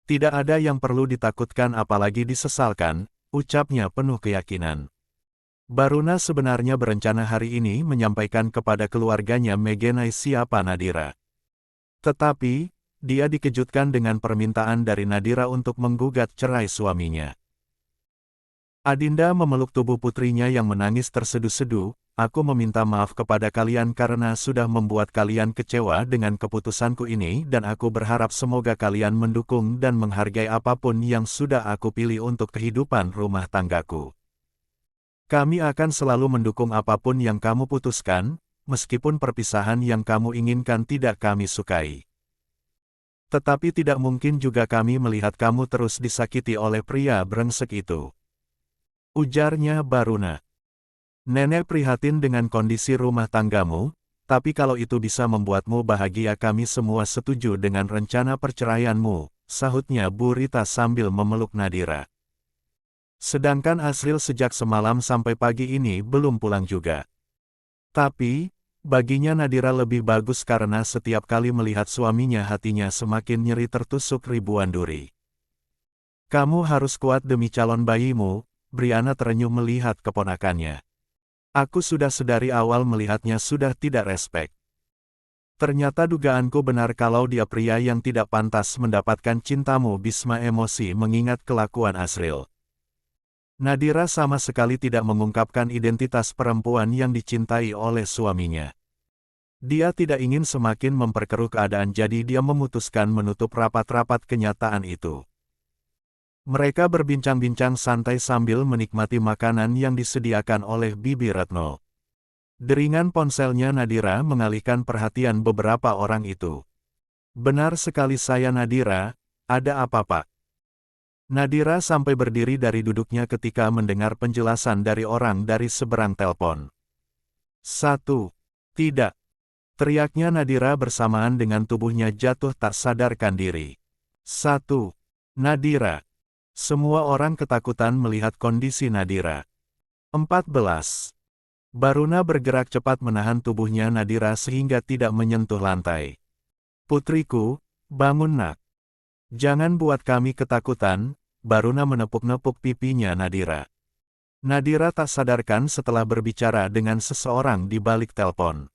Tidak ada yang perlu ditakutkan apalagi disesalkan, ucapnya penuh keyakinan. Baruna sebenarnya berencana hari ini menyampaikan kepada keluarganya mengenai siapa Nadira. Tetapi, dia dikejutkan dengan permintaan dari Nadira untuk menggugat cerai suaminya. Adinda memeluk tubuh putrinya yang menangis terseduh-seduh. Aku meminta maaf kepada kalian karena sudah membuat kalian kecewa dengan keputusanku ini dan aku berharap semoga kalian mendukung dan menghargai apapun yang sudah aku pilih untuk kehidupan rumah tanggaku. Kami akan selalu mendukung apapun yang kamu putuskan, meskipun perpisahan yang kamu inginkan tidak kami sukai. Tetapi tidak mungkin juga kami melihat kamu terus disakiti oleh pria brengsek itu. Ujarnya Baruna. Nenek prihatin dengan kondisi rumah tanggamu, tapi kalau itu bisa membuatmu bahagia kami semua setuju dengan rencana perceraianmu, sahutnya Bu Rita sambil memeluk Nadira. Sedangkan Asril sejak semalam sampai pagi ini belum pulang juga. Tapi, baginya Nadira lebih bagus karena setiap kali melihat suaminya hatinya semakin nyeri tertusuk ribuan duri. Kamu harus kuat demi calon bayimu, Briana terenyuh melihat keponakannya. Aku sudah sedari awal melihatnya sudah tidak respek. Ternyata dugaanku benar kalau dia pria yang tidak pantas mendapatkan cintamu. Bisma emosi mengingat kelakuan Asril. Nadira sama sekali tidak mengungkapkan identitas perempuan yang dicintai oleh suaminya. Dia tidak ingin semakin memperkeruh keadaan jadi dia memutuskan menutup rapat-rapat kenyataan itu. Mereka berbincang-bincang santai sambil menikmati makanan yang disediakan oleh Bibi Retno. Deringan ponselnya Nadira mengalihkan perhatian beberapa orang itu. Benar sekali saya Nadira, ada apa Pak? Nadira sampai berdiri dari duduknya ketika mendengar penjelasan dari orang dari seberang telepon. 1. Tidak. Teriaknya Nadira bersamaan dengan tubuhnya jatuh tak sadarkan diri. 1. Nadira. Semua orang ketakutan melihat kondisi Nadira. 14. Baruna bergerak cepat menahan tubuhnya Nadira sehingga tidak menyentuh lantai. Putriku, bangun nak. Jangan buat kami ketakutan, Baruna menepuk-nepuk pipinya Nadira. Nadira tak sadarkan setelah berbicara dengan seseorang di balik telepon.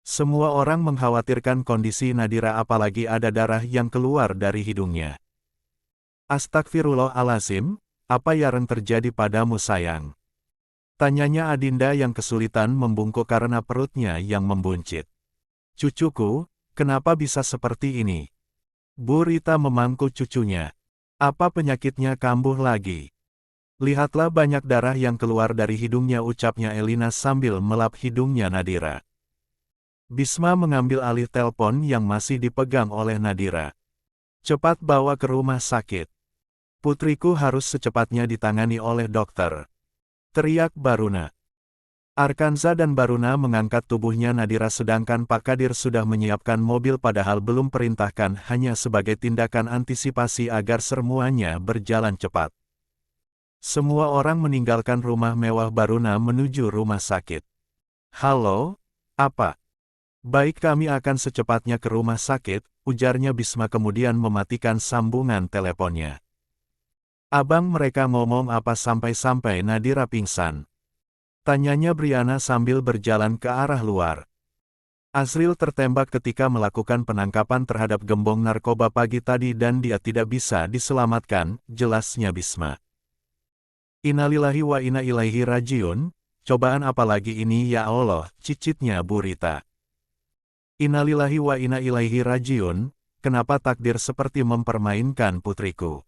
Semua orang mengkhawatirkan kondisi Nadira apalagi ada darah yang keluar dari hidungnya. Astagfirullahaladzim, apa yang terjadi padamu sayang? Tanyanya Adinda yang kesulitan membungkuk karena perutnya yang membuncit. Cucuku, kenapa bisa seperti ini? Bu Rita memangku cucunya. Apa penyakitnya kambuh lagi? Lihatlah banyak darah yang keluar dari hidungnya ucapnya Elina sambil melap hidungnya Nadira. Bisma mengambil alih telepon yang masih dipegang oleh Nadira. Cepat bawa ke rumah sakit. Putriku harus secepatnya ditangani oleh dokter. Teriak Baruna. Arkanza dan Baruna mengangkat tubuhnya Nadira sedangkan Pak Kadir sudah menyiapkan mobil padahal belum perintahkan hanya sebagai tindakan antisipasi agar semuanya berjalan cepat. Semua orang meninggalkan rumah mewah Baruna menuju rumah sakit. Halo, apa? Baik kami akan secepatnya ke rumah sakit, ujarnya Bisma kemudian mematikan sambungan teleponnya. Abang mereka ngomong apa sampai-sampai Nadira pingsan? Tanyanya Briana sambil berjalan ke arah luar. Asril tertembak ketika melakukan penangkapan terhadap gembong narkoba pagi tadi dan dia tidak bisa diselamatkan, jelasnya Bisma. Innalillahi wa inna ilaihi rajiun, cobaan apa lagi ini ya Allah, cicitnya Bu Rita. Innalillahi wa inna ilaihi rajiun, kenapa takdir seperti mempermainkan putriku?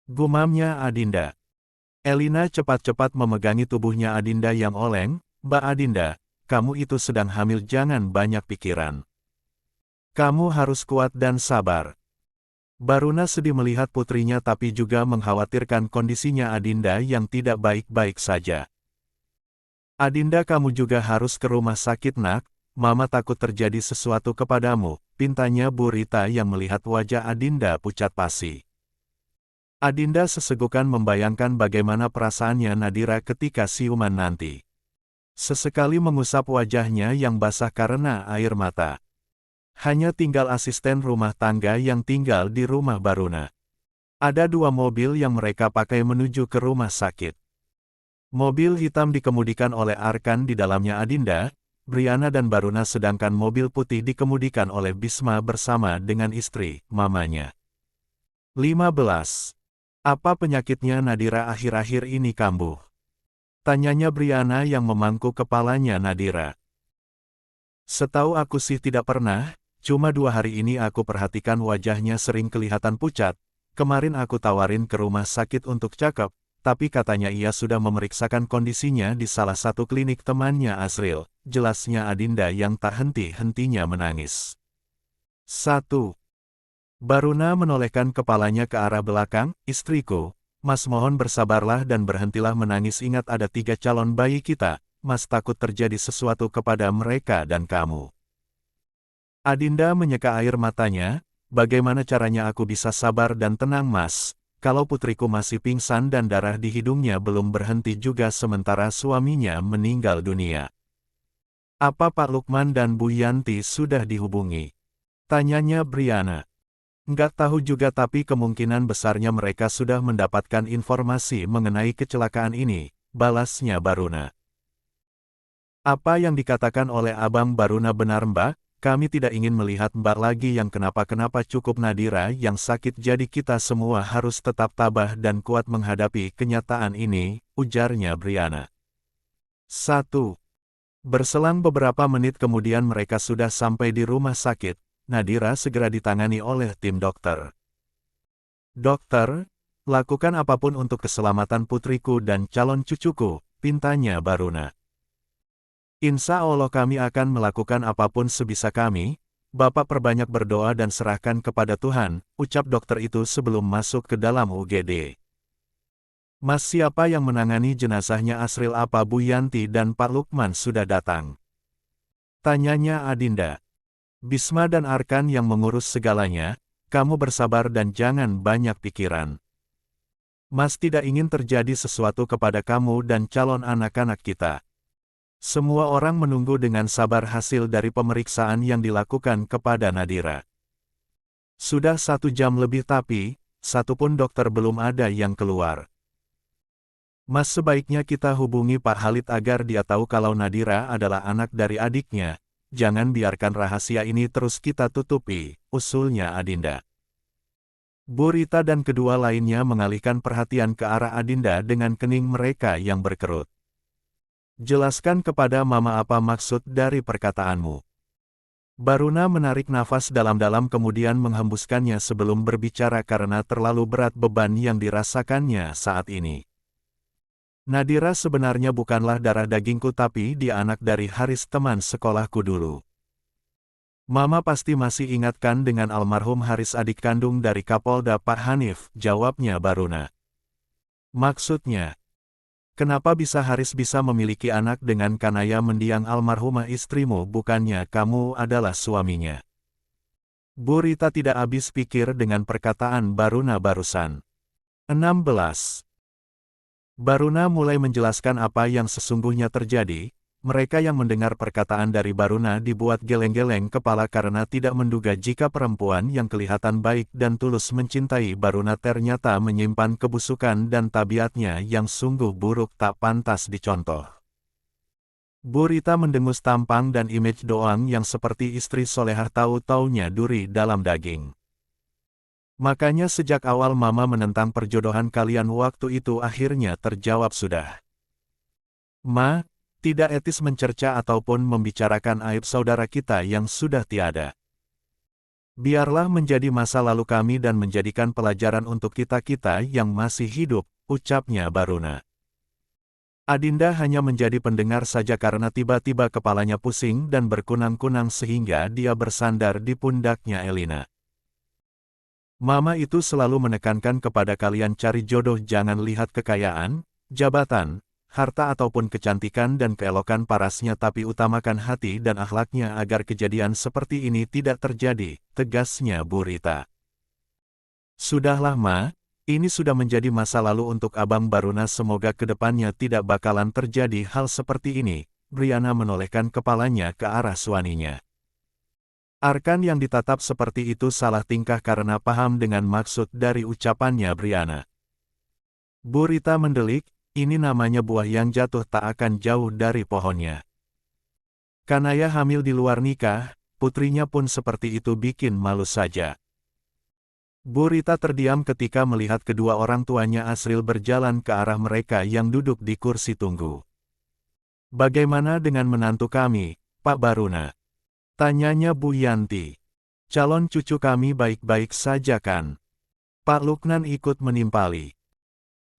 Gumamnya Adinda. Elina cepat-cepat memegangi tubuhnya Adinda yang oleng. Mbak Adinda, kamu itu sedang hamil jangan banyak pikiran. Kamu harus kuat dan sabar. Baruna sedih melihat putrinya tapi juga mengkhawatirkan kondisinya Adinda yang tidak baik-baik saja. Adinda, kamu juga harus ke rumah sakit nak, Mama takut terjadi sesuatu kepadamu, pintanya Bu Rita yang melihat wajah Adinda pucat pasi. Adinda sesegukan membayangkan bagaimana perasaannya Nadira ketika siuman nanti. Sesekali mengusap wajahnya yang basah karena air mata. Hanya tinggal asisten rumah tangga yang tinggal di rumah Baruna. Ada 2 mobil yang mereka pakai menuju ke rumah sakit. Mobil hitam dikemudikan oleh Arkan, di dalamnya Adinda, Briana dan Baruna, sedangkan mobil putih dikemudikan oleh Bisma bersama dengan istri, mamanya. 15. Apa penyakitnya Nadira akhir-akhir ini kambuh? Tanyanya Briana yang memangku kepalanya Nadira. Setahu aku sih tidak pernah, cuma 2 hari ini aku perhatikan wajahnya sering kelihatan pucat. Kemarin aku tawarin ke rumah sakit untuk cakep, tapi katanya ia sudah memeriksakan kondisinya di salah satu klinik temannya Asril, jelasnya Adinda yang tak henti-hentinya menangis. 1. Baruna menolehkan kepalanya ke arah belakang, istriku, Mas mohon bersabarlah dan berhentilah menangis, ingat ada 3 calon bayi kita, Mas takut terjadi sesuatu kepada mereka dan kamu. Adinda menyeka air matanya, bagaimana caranya aku bisa sabar dan tenang Mas? Kalau putriku masih pingsan dan darah di hidungnya belum berhenti juga sementara suaminya meninggal dunia. Apa Pak Lukman dan Bu Yanti sudah dihubungi? Tanyanya Briana. Nggak tahu juga tapi kemungkinan besarnya mereka sudah mendapatkan informasi mengenai kecelakaan ini, balasnya Baruna. Apa yang dikatakan oleh Abang Baruna benar Mbak? Kami tidak ingin melihat Mbak lagi yang kenapa-kenapa, cukup Nadira yang sakit, jadi kita semua harus tetap tabah dan kuat menghadapi kenyataan ini, ujarnya Briana. 1. Berselang beberapa menit kemudian mereka sudah sampai di rumah sakit. Nadira segera ditangani oleh tim dokter. Dokter, lakukan apapun untuk keselamatan putriku dan calon cucuku, pintanya Baruna. Insya Allah kami akan melakukan apapun sebisa kami. Bapak perbanyak berdoa dan serahkan kepada Tuhan, ucap dokter itu sebelum masuk ke dalam UGD. Mas, siapa yang menangani jenazahnya Asril? Apa Bu Yanti dan Pak Lukman sudah datang? Tanyanya Adinda. Bisma dan Arkan yang mengurus segalanya, kamu bersabar dan jangan banyak pikiran. Mas tidak ingin terjadi sesuatu kepada kamu dan calon anak-anak kita. Semua orang menunggu dengan sabar hasil dari pemeriksaan yang dilakukan kepada Nadira. Sudah 1 jam lebih tapi, satupun dokter belum ada yang keluar. Mas, sebaiknya kita hubungi Pak Halid agar dia tahu kalau Nadira adalah anak dari adiknya. Jangan biarkan rahasia ini terus kita tutupi, usulnya Adinda. Bu Rita dan kedua lainnya mengalihkan perhatian ke arah Adinda dengan kening mereka yang berkerut. Jelaskan kepada Mama apa maksud dari perkataanmu. Baruna menarik nafas dalam-dalam kemudian menghembuskannya sebelum berbicara karena terlalu berat beban yang dirasakannya saat ini. Nadira sebenarnya bukanlah darah dagingku tapi dia anak dari Haris, teman sekolahku dulu. Mama pasti masih ingatkan dengan almarhum Haris, adik kandung dari Kapolda Pak Hanif, jawabnya Baruna. Maksudnya? Kenapa bisa Haris bisa memiliki anak dengan Kanaya mendiang almarhumah istrimu, bukannya kamu adalah suaminya? Bu Rita tidak habis pikir dengan perkataan Baruna barusan. 16. Baruna mulai menjelaskan apa yang sesungguhnya terjadi. Mereka yang mendengar perkataan dari Baruna dibuat geleng-geleng kepala karena tidak menduga jika perempuan yang kelihatan baik dan tulus mencintai Baruna ternyata menyimpan kebusukan dan tabiatnya yang sungguh buruk tak pantas dicontoh. Bu Rita mendengus tampang dan image Doang yang seperti istri solehah tahu-taunya duri dalam daging. Makanya sejak awal Mama menentang perjodohan kalian waktu itu akhirnya terjawab sudah. Ma, tidak etis mencerca ataupun membicarakan aib saudara kita yang sudah tiada. Biarlah menjadi masa lalu kami dan menjadikan pelajaran untuk kita-kita yang masih hidup, ucapnya Baruna. Adinda hanya menjadi pendengar saja karena tiba-tiba kepalanya pusing dan berkunang-kunang sehingga dia bersandar di pundaknya Elina. Mama itu selalu menekankan kepada kalian cari jodoh, jangan lihat kekayaan, jabatan, harta ataupun kecantikan dan keelokan parasnya, tapi utamakan hati dan akhlaknya agar kejadian seperti ini tidak terjadi, tegasnya Bu Rita. Sudahlah Ma, ini sudah menjadi masa lalu untuk Abang Baruna, semoga kedepannya tidak bakalan terjadi hal seperti ini. Briana menolehkan kepalanya ke arah suaminya. Arkan yang ditatap seperti itu salah tingkah karena paham dengan maksud dari ucapannya Briana. Bu Rita mendelik, ini namanya buah yang jatuh tak akan jauh dari pohonnya. Kanaya hamil di luar nikah, putrinya pun seperti itu, bikin malu saja. Bu Rita terdiam ketika melihat kedua orang tuanya Asril berjalan ke arah mereka yang duduk di kursi tunggu. Bagaimana dengan menantu kami, Pak Baruna? Tanyanya Bu Yanti. Calon cucu kami baik-baik saja kan? Pak Luknan ikut menimpali.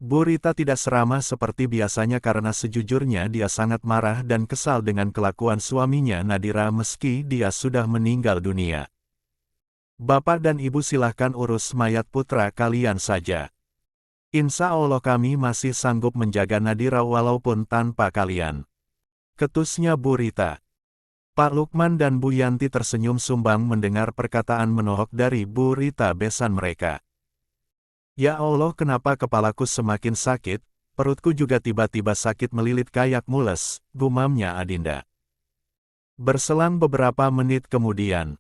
Bu Rita tidak seramah seperti biasanya karena sejujurnya dia sangat marah dan kesal dengan kelakuan suaminya Nadira meski dia sudah meninggal dunia. Bapak dan Ibu silahkan urus mayat putra kalian saja. Insya Allah kami masih sanggup menjaga Nadira walaupun tanpa kalian. Ketusnya Bu Rita. Pak Lukman dan Bu Yanti tersenyum sumbang mendengar perkataan menohok dari Bu Rita besan mereka. Ya Allah, kenapa kepalaku semakin sakit, perutku juga tiba-tiba sakit melilit kayak mules, gumamnya Adinda. Berselang beberapa menit kemudian,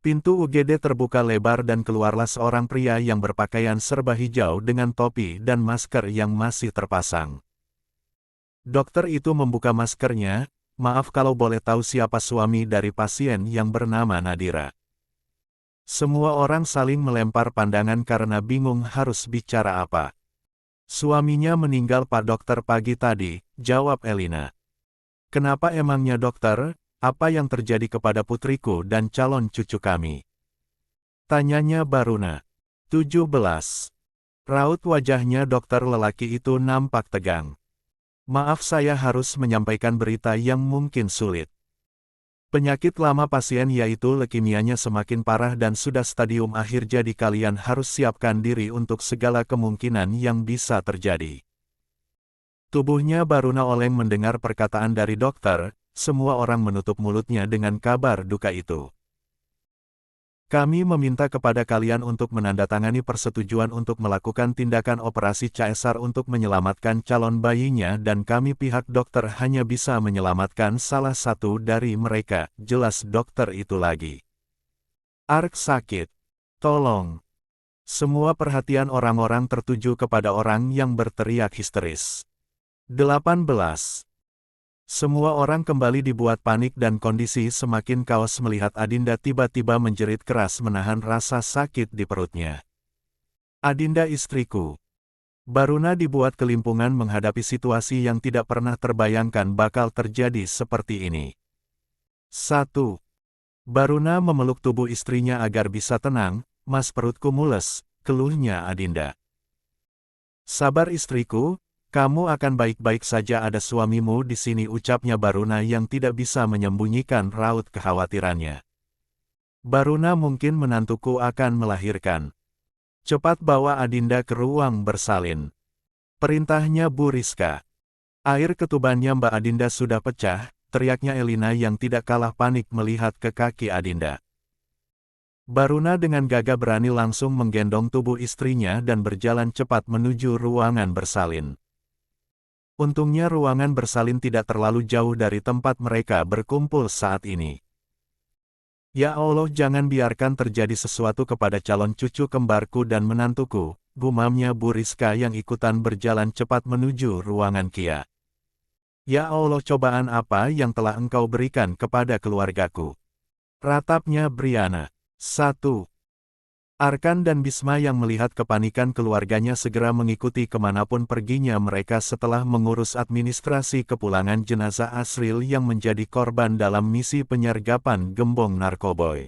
pintu UGD terbuka lebar dan keluarlah seorang pria yang berpakaian serba hijau dengan topi dan masker yang masih terpasang. Dokter itu membuka maskernya, maaf kalau boleh tahu siapa suami dari pasien yang bernama Nadira. Semua orang saling melempar pandangan karena bingung harus bicara apa. Suaminya meninggal Pak Dokter pagi tadi, jawab Elina. Kenapa emangnya dokter? Apa yang terjadi kepada putriku dan calon cucu kami? Tanyanya Baruna. 17. Raut wajahnya dokter lelaki itu nampak tegang. Maaf, saya harus menyampaikan berita yang mungkin sulit. Penyakit lama pasien yaitu leukemianya semakin parah dan sudah stadium akhir, jadi kalian harus siapkan diri untuk segala kemungkinan yang bisa terjadi. Tubuhnya Baruna oleng mendengar perkataan dari dokter. Semua orang menutup mulutnya dengan kabar duka itu. Kami meminta kepada kalian untuk menandatangani persetujuan untuk melakukan tindakan operasi caesar untuk menyelamatkan calon bayinya, dan kami pihak dokter hanya bisa menyelamatkan salah satu dari mereka, jelas dokter itu lagi. Ark sakit. Tolong. Semua perhatian orang-orang tertuju kepada orang yang berteriak histeris. 18. Semua orang kembali dibuat panik dan kondisi semakin kaos melihat Adinda tiba-tiba menjerit keras menahan rasa sakit di perutnya. Adinda istriku. Baruna dibuat kelimpungan menghadapi situasi yang tidak pernah terbayangkan bakal terjadi seperti ini. 1. Baruna memeluk tubuh istrinya agar bisa tenang, mas perutku mules, keluhnya Adinda. Sabar istriku. Kamu akan baik-baik saja, ada suamimu di sini, ucapnya Baruna yang tidak bisa menyembunyikan raut kekhawatirannya. Baruna, mungkin menantuku akan melahirkan. Cepat bawa Adinda ke ruang bersalin. Perintahnya Bu Rizka. Air ketubannya Mbak Adinda sudah pecah, teriaknya Elina yang tidak kalah panik melihat ke kaki Adinda. Baruna dengan gagah berani langsung menggendong tubuh istrinya dan berjalan cepat menuju ruangan bersalin. Untungnya ruangan bersalin tidak terlalu jauh dari tempat mereka berkumpul saat ini. Ya Allah, jangan biarkan terjadi sesuatu kepada calon cucu kembarku dan menantuku, gumamnya Bu Rizka yang ikutan berjalan cepat menuju ruangan Kia. Ya Allah, cobaan apa yang telah Engkau berikan kepada keluargaku? Ratapnya Briana. 1. Arkan dan Bisma yang melihat kepanikan keluarganya segera mengikuti kemanapun perginya mereka setelah mengurus administrasi kepulangan jenazah Asril yang menjadi korban dalam misi penyergapan gembong narkoboy.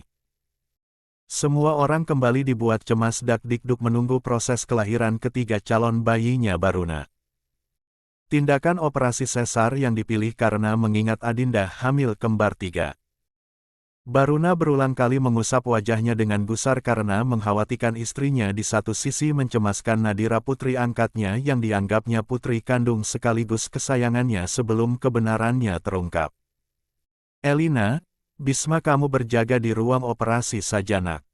Semua orang kembali dibuat cemas dak-dikduk menunggu proses kelahiran ketiga calon bayinya Baruna. Tindakan operasi sesar yang dipilih karena mengingat Adinda hamil kembar 3. Baruna berulang kali mengusap wajahnya dengan gusar karena mengkhawatirkan istrinya, di satu sisi mencemaskan Nadira putri angkatnya yang dianggapnya putri kandung sekaligus kesayangannya sebelum kebenarannya terungkap. Elina, Bisma kamu berjaga di ruang operasi saja nak.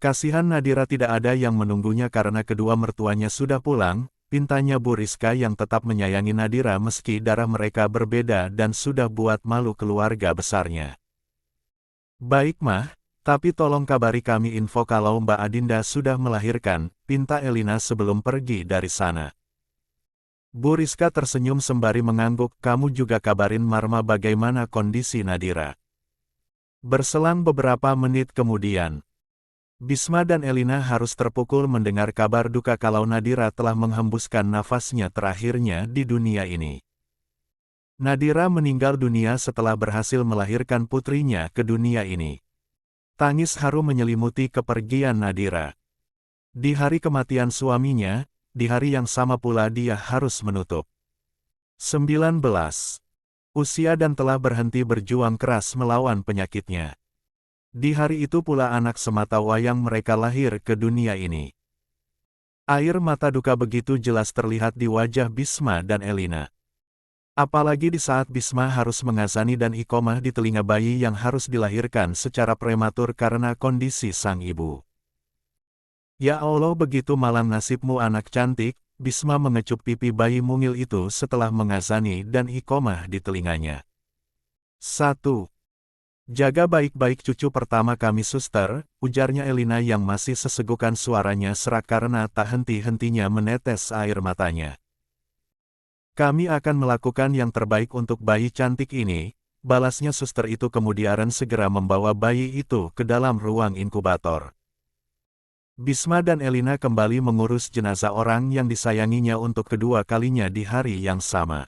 Kasihan Nadira tidak ada yang menunggunya karena kedua mertuanya sudah pulang, pintanya Bu Rizka yang tetap menyayangi Nadira meski darah mereka berbeda dan sudah buat malu keluarga besarnya. Baik mah, tapi tolong kabari kami info kalau Mbak Adinda sudah melahirkan, pinta Elina sebelum pergi dari sana. Bu Rizka tersenyum sembari mengangguk, kamu juga kabarin Marma bagaimana kondisi Nadira. Berselang beberapa menit kemudian, Bisma dan Elina harus terpukul mendengar kabar duka kalau Nadira telah menghembuskan nafasnya terakhirnya di dunia ini. Nadira meninggal dunia setelah berhasil melahirkan putrinya ke dunia ini. Tangis haru menyelimuti kepergian Nadira. Di hari kematian suaminya, di hari yang sama pula dia harus menutup 19 usia dan telah berhenti berjuang keras melawan penyakitnya. Di hari itu pula anak semata wayang mereka lahir ke dunia ini. Air mata duka begitu jelas terlihat di wajah Bisma dan Elina. Apalagi di saat Bisma harus mengazani dan iqomah di telinga bayi yang harus dilahirkan secara prematur karena kondisi sang ibu. Ya Allah, begitu malang nasibmu anak cantik, Bisma mengecup pipi bayi mungil itu setelah mengazani dan iqomah di telinganya. 1. Jaga baik-baik cucu pertama kami suster, ujarnya Elina yang masih sesegukan suaranya serak karena tak henti-hentinya menetes air matanya. Kami akan melakukan yang terbaik untuk bayi cantik ini, balasnya suster itu kemudian segera membawa bayi itu ke dalam ruang inkubator. Bisma dan Elina kembali mengurus jenazah orang yang disayanginya untuk kedua kalinya di hari yang sama.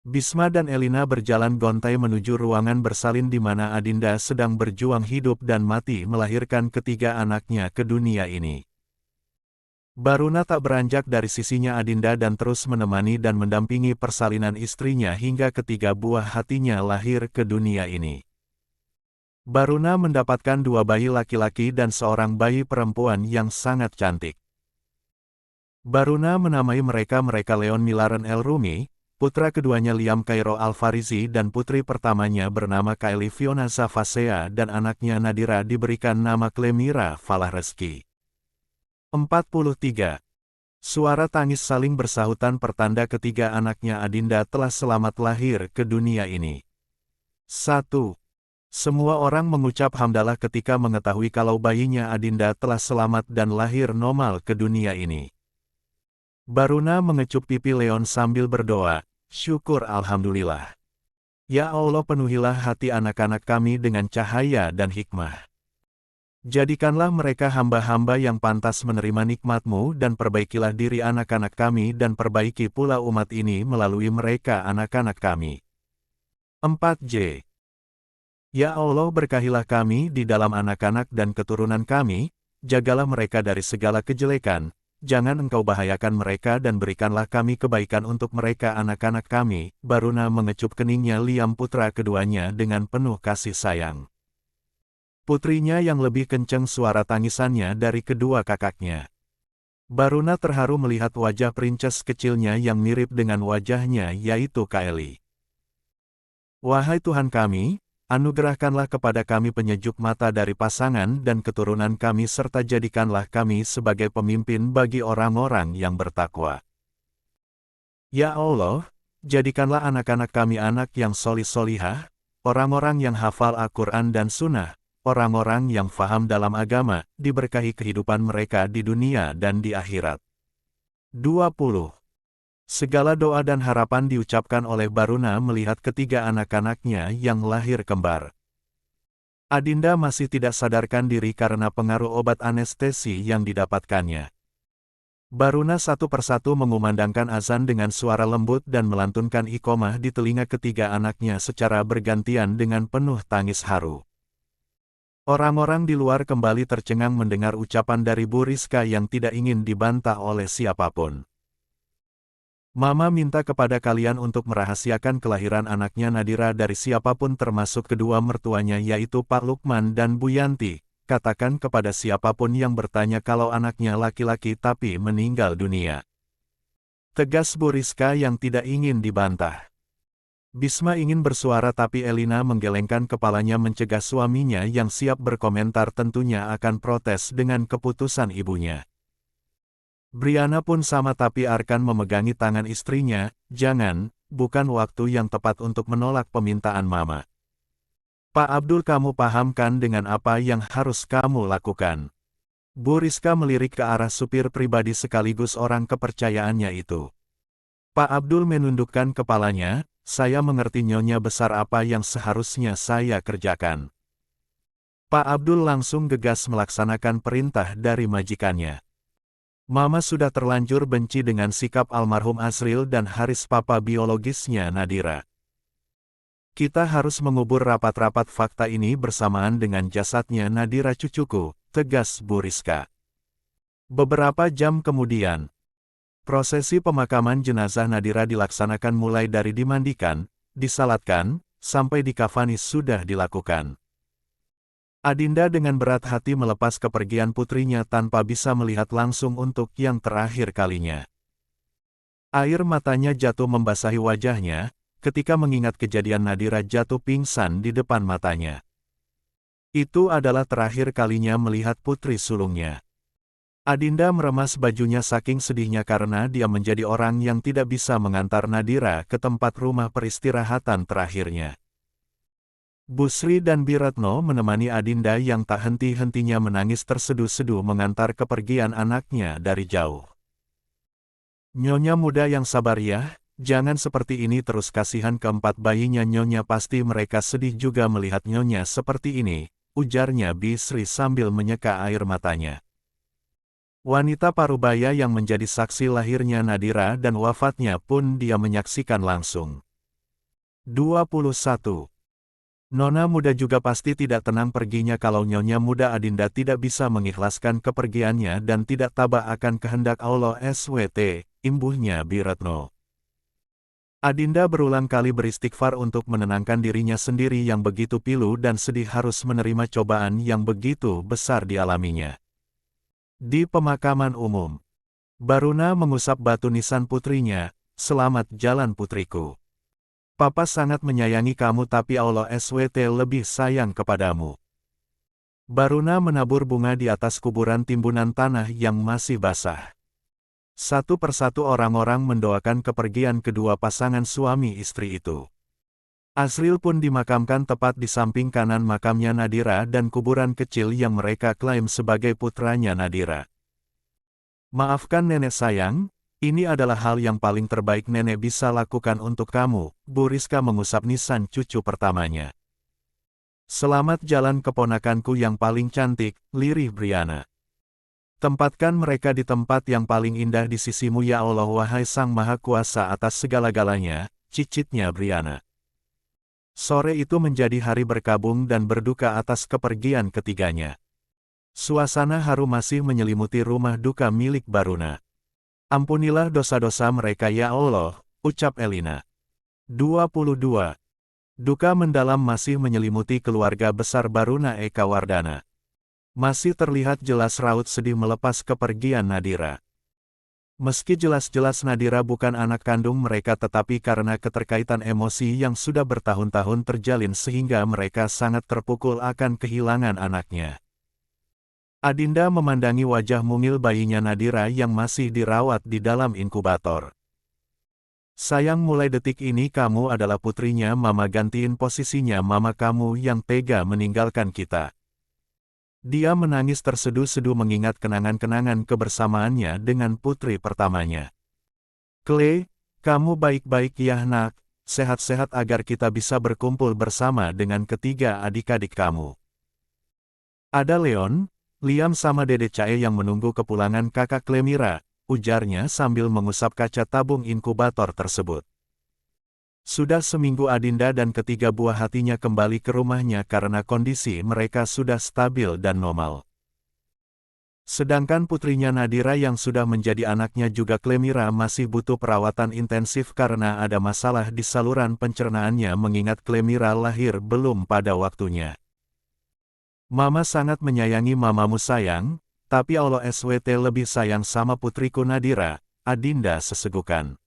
Bisma dan Elina berjalan gontai menuju ruangan bersalin di mana Adinda sedang berjuang hidup dan mati melahirkan ketiga anaknya ke dunia ini. Baruna tak beranjak dari sisinya Adinda dan terus menemani dan mendampingi persalinan istrinya hingga ketiga buah hatinya lahir ke dunia ini. Baruna mendapatkan dua bayi laki-laki dan seorang bayi perempuan yang sangat cantik. Baruna menamai mereka Leon Milaran El Rumi, putra keduanya Liam Cairo Al-Farizi dan putri pertamanya bernama Kylie Fiona Zafasea dan anaknya Nadira diberikan nama Clemira Falah Reski. 43. Suara tangis saling bersahutan pertanda ketiga anaknya Adinda telah selamat lahir ke dunia ini. 1. Semua orang mengucap hamdalah ketika mengetahui kalau bayinya Adinda telah selamat dan lahir normal ke dunia ini. Baruna mengecup pipi Leon sambil berdoa, syukur alhamdulillah. Ya Allah, penuhilah hati anak-anak kami dengan cahaya dan hikmah. Jadikanlah mereka hamba-hamba yang pantas menerima nikmat-Mu dan perbaikilah diri anak-anak kami dan perbaiki pula umat ini melalui mereka anak-anak kami. 4J. Ya Allah, berkahilah kami di dalam anak-anak dan keturunan kami, jagalah mereka dari segala kejelekan, jangan Engkau bahayakan mereka dan berikanlah kami kebaikan untuk mereka anak-anak kami. Baruna mengecup keningnya Liam putra keduanya dengan penuh kasih sayang. Putrinya yang lebih kencang suara tangisannya dari kedua kakaknya. Baruna terharu melihat wajah prinses kecilnya yang mirip dengan wajahnya yaitu Kylie. Wahai Tuhan kami, anugerahkanlah kepada kami penyejuk mata dari pasangan dan keturunan kami serta jadikanlah kami sebagai pemimpin bagi orang-orang yang bertakwa. Ya Allah, jadikanlah anak-anak kami anak yang solih-solihah, orang-orang yang hafal Al-Quran dan Sunnah, orang-orang yang faham dalam agama, diberkahi kehidupan mereka di dunia dan di akhirat. 20. Segala doa dan harapan diucapkan oleh Baruna melihat ketiga anak-anaknya yang lahir kembar. Adinda masih tidak sadarkan diri karena pengaruh obat anestesi yang didapatkannya. Baruna satu persatu mengumandangkan azan dengan suara lembut dan melantunkan iqomah di telinga ketiga anaknya secara bergantian dengan penuh tangis haru. Orang-orang di luar kembali tercengang mendengar ucapan dari Bu Rizka yang tidak ingin dibantah oleh siapapun. Mama minta kepada kalian untuk merahasiakan kelahiran anaknya Nadira dari siapapun termasuk kedua mertuanya yaitu Pak Lukman dan Bu Yanti. Katakan kepada siapapun yang bertanya kalau anaknya laki-laki tapi meninggal dunia. Tegas Bu Rizka yang tidak ingin dibantah. Bisma ingin bersuara tapi Elina menggelengkan kepalanya mencegah suaminya yang siap berkomentar tentunya akan protes dengan keputusan ibunya. Briana pun sama tapi Arkan memegangi tangan istrinya, jangan, bukan waktu yang tepat untuk menolak permintaan Mama. Pak Abdul kamu pahamkan dengan apa yang harus kamu lakukan. Bu Rizka melirik ke arah supir pribadi sekaligus orang kepercayaannya itu. Pak Abdul menundukkan kepalanya, saya mengerti nyonya besar apa yang seharusnya saya kerjakan. Pak Abdul langsung gegas melaksanakan perintah dari majikannya. Mama sudah terlanjur benci dengan sikap almarhum Asril dan Haris papa biologisnya Nadira. Kita harus mengubur rapat-rapat fakta ini bersamaan dengan jasadnya Nadira cucuku, tegas Bu Rizka. Beberapa jam kemudian, prosesi pemakaman jenazah Nadira dilaksanakan mulai dari dimandikan, disalatkan, sampai dikafani sudah dilakukan. Adinda dengan berat hati melepas kepergian putrinya tanpa bisa melihat langsung untuk yang terakhir kalinya. Air matanya jatuh membasahi wajahnya, ketika mengingat kejadian Nadira jatuh pingsan di depan matanya. Itu adalah terakhir kalinya melihat putri sulungnya. Adinda meremas bajunya saking sedihnya karena dia menjadi orang yang tidak bisa mengantar Nadira ke tempat rumah peristirahatan terakhirnya. Bu Sri dan Biratno menemani Adinda yang tak henti-hentinya menangis terseduh-seduh mengantar kepergian anaknya dari jauh. Nyonya muda yang sabar ya, jangan seperti ini terus kasihan keempat bayinya Nyonya pasti mereka sedih juga melihat Nyonya seperti ini, ujarnya Bi Sri sambil menyeka air matanya. Wanita parubaya yang menjadi saksi lahirnya Nadira dan wafatnya pun dia menyaksikan langsung. 21. Nona muda juga pasti tidak tenang perginya kalau Nyonya muda Adinda tidak bisa mengikhlaskan kepergiannya dan tidak tabah akan kehendak Allah SWT, imbuhnya Biratno. Adinda berulang kali beristighfar untuk menenangkan dirinya sendiri yang begitu pilu dan sedih harus menerima cobaan yang begitu besar dialaminya. Di pemakaman umum, Baruna mengusap batu nisan putrinya, selamat jalan putriku. Papa sangat menyayangi kamu tapi Allah SWT lebih sayang kepadamu. Baruna menabur bunga di atas kuburan timbunan tanah yang masih basah. Satu persatu orang-orang mendoakan kepergian kedua pasangan suami istri itu. Asril pun dimakamkan tepat di samping kanan makamnya Nadira dan kuburan kecil yang mereka klaim sebagai putranya Nadira. Maafkan nenek sayang, ini adalah hal yang paling terbaik nenek bisa lakukan untuk kamu, Bu Rizka mengusap nisan cucu pertamanya. Selamat jalan keponakanku yang paling cantik, lirih Briana. Tempatkan mereka di tempat yang paling indah di sisimu ya Allah wahai Sang Maha Kuasa atas segala-galanya, cicitnya Briana. Sore itu menjadi hari berkabung dan berduka atas kepergian ketiganya. Suasana haru masih menyelimuti rumah duka milik Baruna. Ampunilah dosa-dosa mereka ya Allah, ucap Elina. 22. Duka mendalam masih menyelimuti keluarga besar Baruna Eka Wardana. Masih terlihat jelas raut sedih melepas kepergian Nadira. Meski jelas-jelas Nadira bukan anak kandung mereka tetapi karena keterkaitan emosi yang sudah bertahun-tahun terjalin sehingga mereka sangat terpukul akan kehilangan anaknya. Adinda memandangi wajah mungil bayinya Nadira yang masih dirawat di dalam inkubator. Sayang mulai detik ini kamu adalah putrinya Mama gantiin posisinya Mama kamu yang tega meninggalkan kita. Dia menangis terseduh-seduh mengingat kenangan-kenangan kebersamaannya dengan putri pertamanya. Clay, kamu baik-baik ya nak, sehat-sehat agar kita bisa berkumpul bersama dengan ketiga adik-adik kamu. Ada Leon, Liam sama Dede Cae yang menunggu kepulangan kakak Clemira, ujarnya sambil mengusap kaca tabung inkubator tersebut. Sudah seminggu Adinda dan ketiga buah hatinya kembali ke rumahnya karena kondisi mereka sudah stabil dan normal. Sedangkan putrinya Nadira yang sudah menjadi anaknya juga Clemira masih butuh perawatan intensif karena ada masalah di saluran pencernaannya mengingat Clemira lahir belum pada waktunya. Mama sangat menyayangi mamamu sayang, tapi Allah SWT lebih sayang sama putriku Nadira, Adinda sesegukan.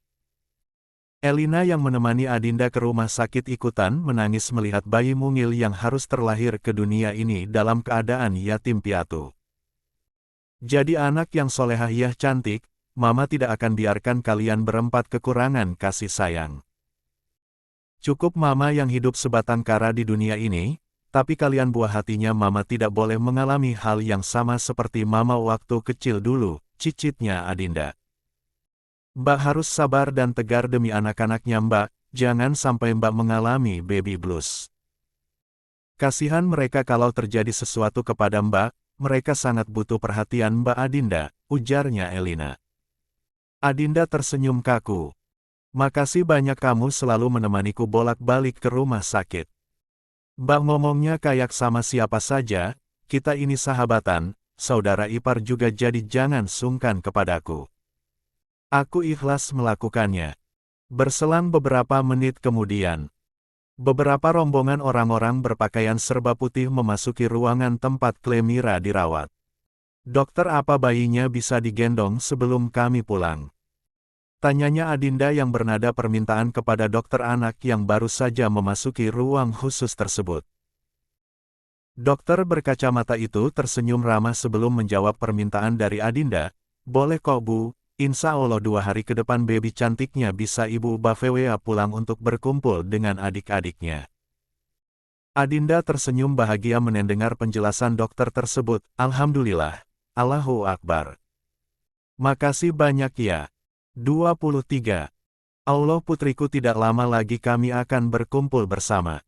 Elina yang menemani Adinda ke rumah sakit ikutan menangis melihat bayi mungil yang harus terlahir ke dunia ini dalam keadaan yatim piatu. Jadi anak yang solehah cantik, Mama tidak akan biarkan kalian berempat kekurangan kasih sayang. Cukup Mama yang hidup sebatang kara di dunia ini, tapi kalian buah hatinya Mama tidak boleh mengalami hal yang sama seperti Mama waktu kecil dulu, cicitnya Adinda. Mbak harus sabar dan tegar demi anak-anaknya Mbak, jangan sampai Mbak mengalami baby blues. Kasihan mereka kalau terjadi sesuatu kepada Mbak, mereka sangat butuh perhatian Mbak Adinda, ujarnya Elina. Adinda tersenyum kaku. Makasih banyak kamu selalu menemaniku bolak-balik ke rumah sakit. Mbak ngomongnya kayak sama siapa saja, kita ini sahabatan, saudara ipar juga jadi jangan sungkan kepadaku. Aku ikhlas melakukannya. Berselang beberapa menit kemudian, beberapa rombongan orang-orang berpakaian serba putih memasuki ruangan tempat Clemira dirawat. Dokter, apa bayinya bisa digendong sebelum kami pulang? Tanyanya Adinda yang bernada permintaan kepada dokter anak yang baru saja memasuki ruang khusus tersebut. Dokter berkacamata itu tersenyum ramah sebelum menjawab permintaan dari Adinda. Boleh kok Bu, insya Allah 2 hari ke depan baby cantiknya bisa Ibu Bavewea pulang untuk berkumpul dengan adik-adiknya. Adinda tersenyum bahagia mendengar penjelasan dokter tersebut. Alhamdulillah, Allahu Akbar. Makasih banyak ya. 23. Allah putriku, tidak lama lagi kami akan berkumpul bersama.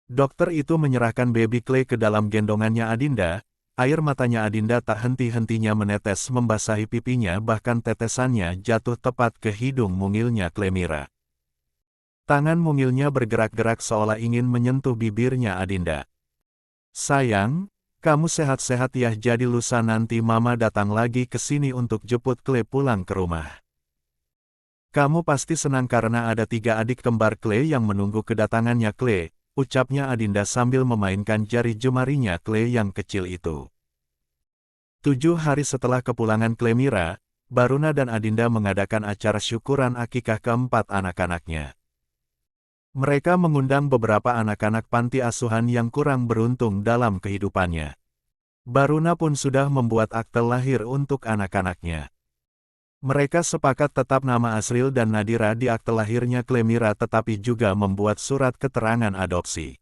Dokter itu menyerahkan baby Clay ke dalam gendongannya Adinda. Air matanya Adinda tak henti-hentinya menetes membasahi pipinya, bahkan tetesannya jatuh tepat ke hidung mungilnya Clemira. Tangan mungilnya bergerak-gerak seolah ingin menyentuh bibirnya Adinda. Sayang, kamu sehat-sehat ya, jadi lusa nanti Mama datang lagi ke sini untuk jemput Clay pulang ke rumah. Kamu pasti senang karena ada 3 adik kembar Clay yang menunggu kedatangannya Clay, ucapnya Adinda sambil memainkan jari jemarinya Clay yang kecil itu. 7 hari setelah kepulangan Clemira, Baruna dan Adinda mengadakan acara syukuran akikah keempat anak-anaknya. Mereka mengundang beberapa anak-anak panti asuhan yang kurang beruntung dalam kehidupannya. Baruna pun sudah membuat akte lahir untuk anak-anaknya. Mereka sepakat tetap nama Asril dan Nadira di akte lahirnya Clemira, tetapi juga membuat surat keterangan adopsi.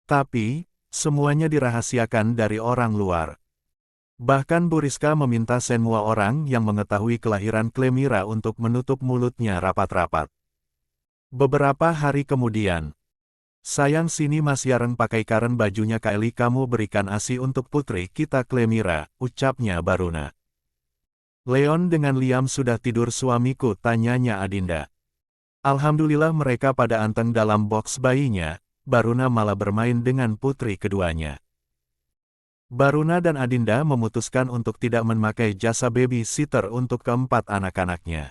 Tapi, semuanya dirahasiakan dari orang luar. Bahkan Bu Rizka meminta semua orang yang mengetahui kelahiran Clemira untuk menutup mulutnya rapat-rapat. Beberapa hari kemudian, sayang sini Mas Yareng pakai karen bajunya Kylie, kamu berikan ASI untuk putri kita Clemira, ucapnya Baruna. Leon dengan Liam sudah tidur suamiku, tanyanya Adinda. Alhamdulillah mereka pada anteng dalam box bayinya, Baruna malah bermain dengan putri keduanya. Baruna dan Adinda memutuskan untuk tidak memakai jasa babysitter untuk keempat anak-anaknya.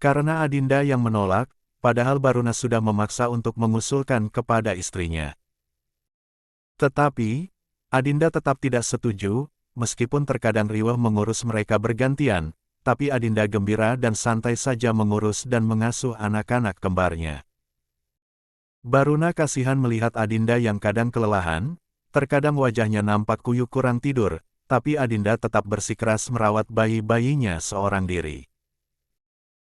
Karena Adinda yang menolak, padahal Baruna sudah memaksa untuk mengusulkan kepada istrinya. Tetapi, Adinda tetap tidak setuju. Meskipun terkadang riwah mengurus mereka bergantian, tapi Adinda gembira dan santai saja mengurus dan mengasuh anak-anak kembarnya. Baruna kasihan melihat Adinda yang kadang kelelahan, terkadang wajahnya nampak kuyuk kurang tidur, tapi Adinda tetap bersikeras merawat bayi-bayinya seorang diri.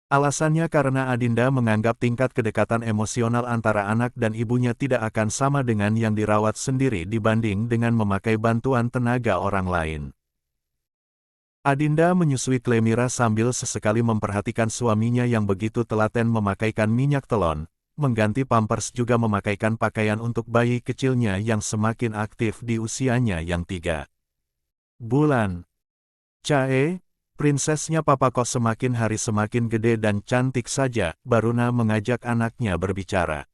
Alasannya karena Adinda menganggap tingkat kedekatan emosional antara anak dan ibunya tidak akan sama dengan yang dirawat sendiri dibanding dengan memakai bantuan tenaga orang lain. Adinda menyusui Clemira sambil sesekali memperhatikan suaminya yang begitu telaten memakaikan minyak telon, mengganti pampers, juga memakaikan pakaian untuk bayi kecilnya yang semakin aktif di usianya yang 3 bulan. Cae, prinsesnya papa kok semakin hari semakin gede dan cantik saja, Baruna mengajak anaknya berbicara.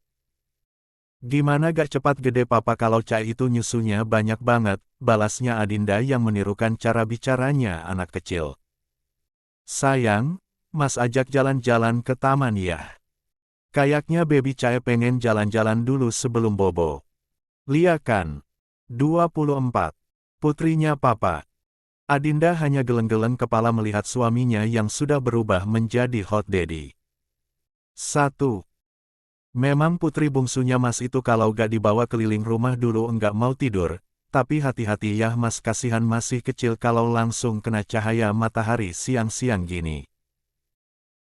Gimana gak cepat gede papa kalau Cai itu nyusunya banyak banget, balasnya Adinda yang menirukan cara bicaranya anak kecil. Sayang, Mas ajak jalan-jalan ke taman ya. Kayaknya baby Cai pengen jalan-jalan dulu sebelum bobo. Lia kan? 24. Putrinya papa. Adinda hanya geleng-geleng kepala melihat suaminya yang sudah berubah menjadi hot daddy. 1. Memang putri bungsunya Mas itu kalau gak dibawa keliling rumah dulu enggak mau tidur, tapi hati-hati ya Mas, kasihan masih kecil kalau langsung kena cahaya matahari siang-siang gini.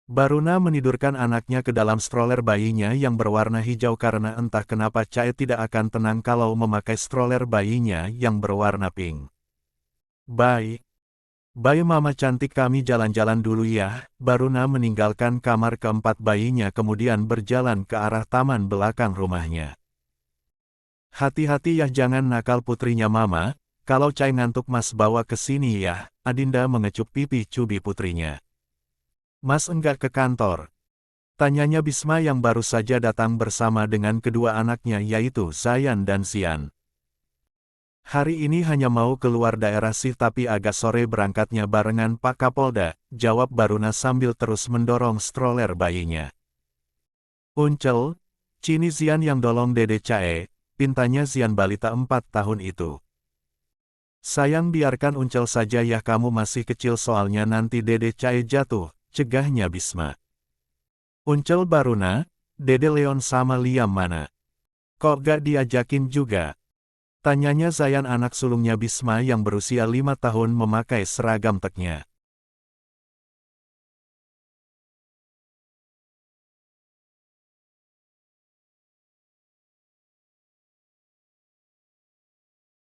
Baruna menidurkan anaknya ke dalam stroller bayinya yang berwarna hijau karena entah kenapa Cai tidak akan tenang kalau memakai stroller bayinya yang berwarna pink. Bayi mama cantik, kami jalan-jalan dulu ya. Baruna meninggalkan kamar keempat bayinya kemudian berjalan ke arah taman belakang rumahnya. Hati-hati ya, jangan nakal putrinya mama, kalau Cai ngantuk Mas bawa ke sini ya. Adinda mengecup pipi cubi putrinya. Mas enggak ke kantor? Tanyanya Bisma yang baru saja datang bersama dengan kedua anaknya yaitu Zayan dan Xian. Hari ini hanya mau keluar daerah sih, tapi agak sore berangkatnya barengan Pak Kapolda, jawab Baruna sambil terus mendorong stroller bayinya. Uncel, Cini Zian yang dolong Dede Cai, pintanya Zian balita 4 tahun itu. Sayang, biarkan Uncel saja ya, kamu masih kecil soalnya nanti Dede Cai jatuh, cegahnya Bisma. Uncel Baruna, Dede Leon sama Liam mana? Kok gak diajakin juga? Tanyanya Zayan, anak sulungnya Bisma yang berusia 5 tahun memakai seragam teknya.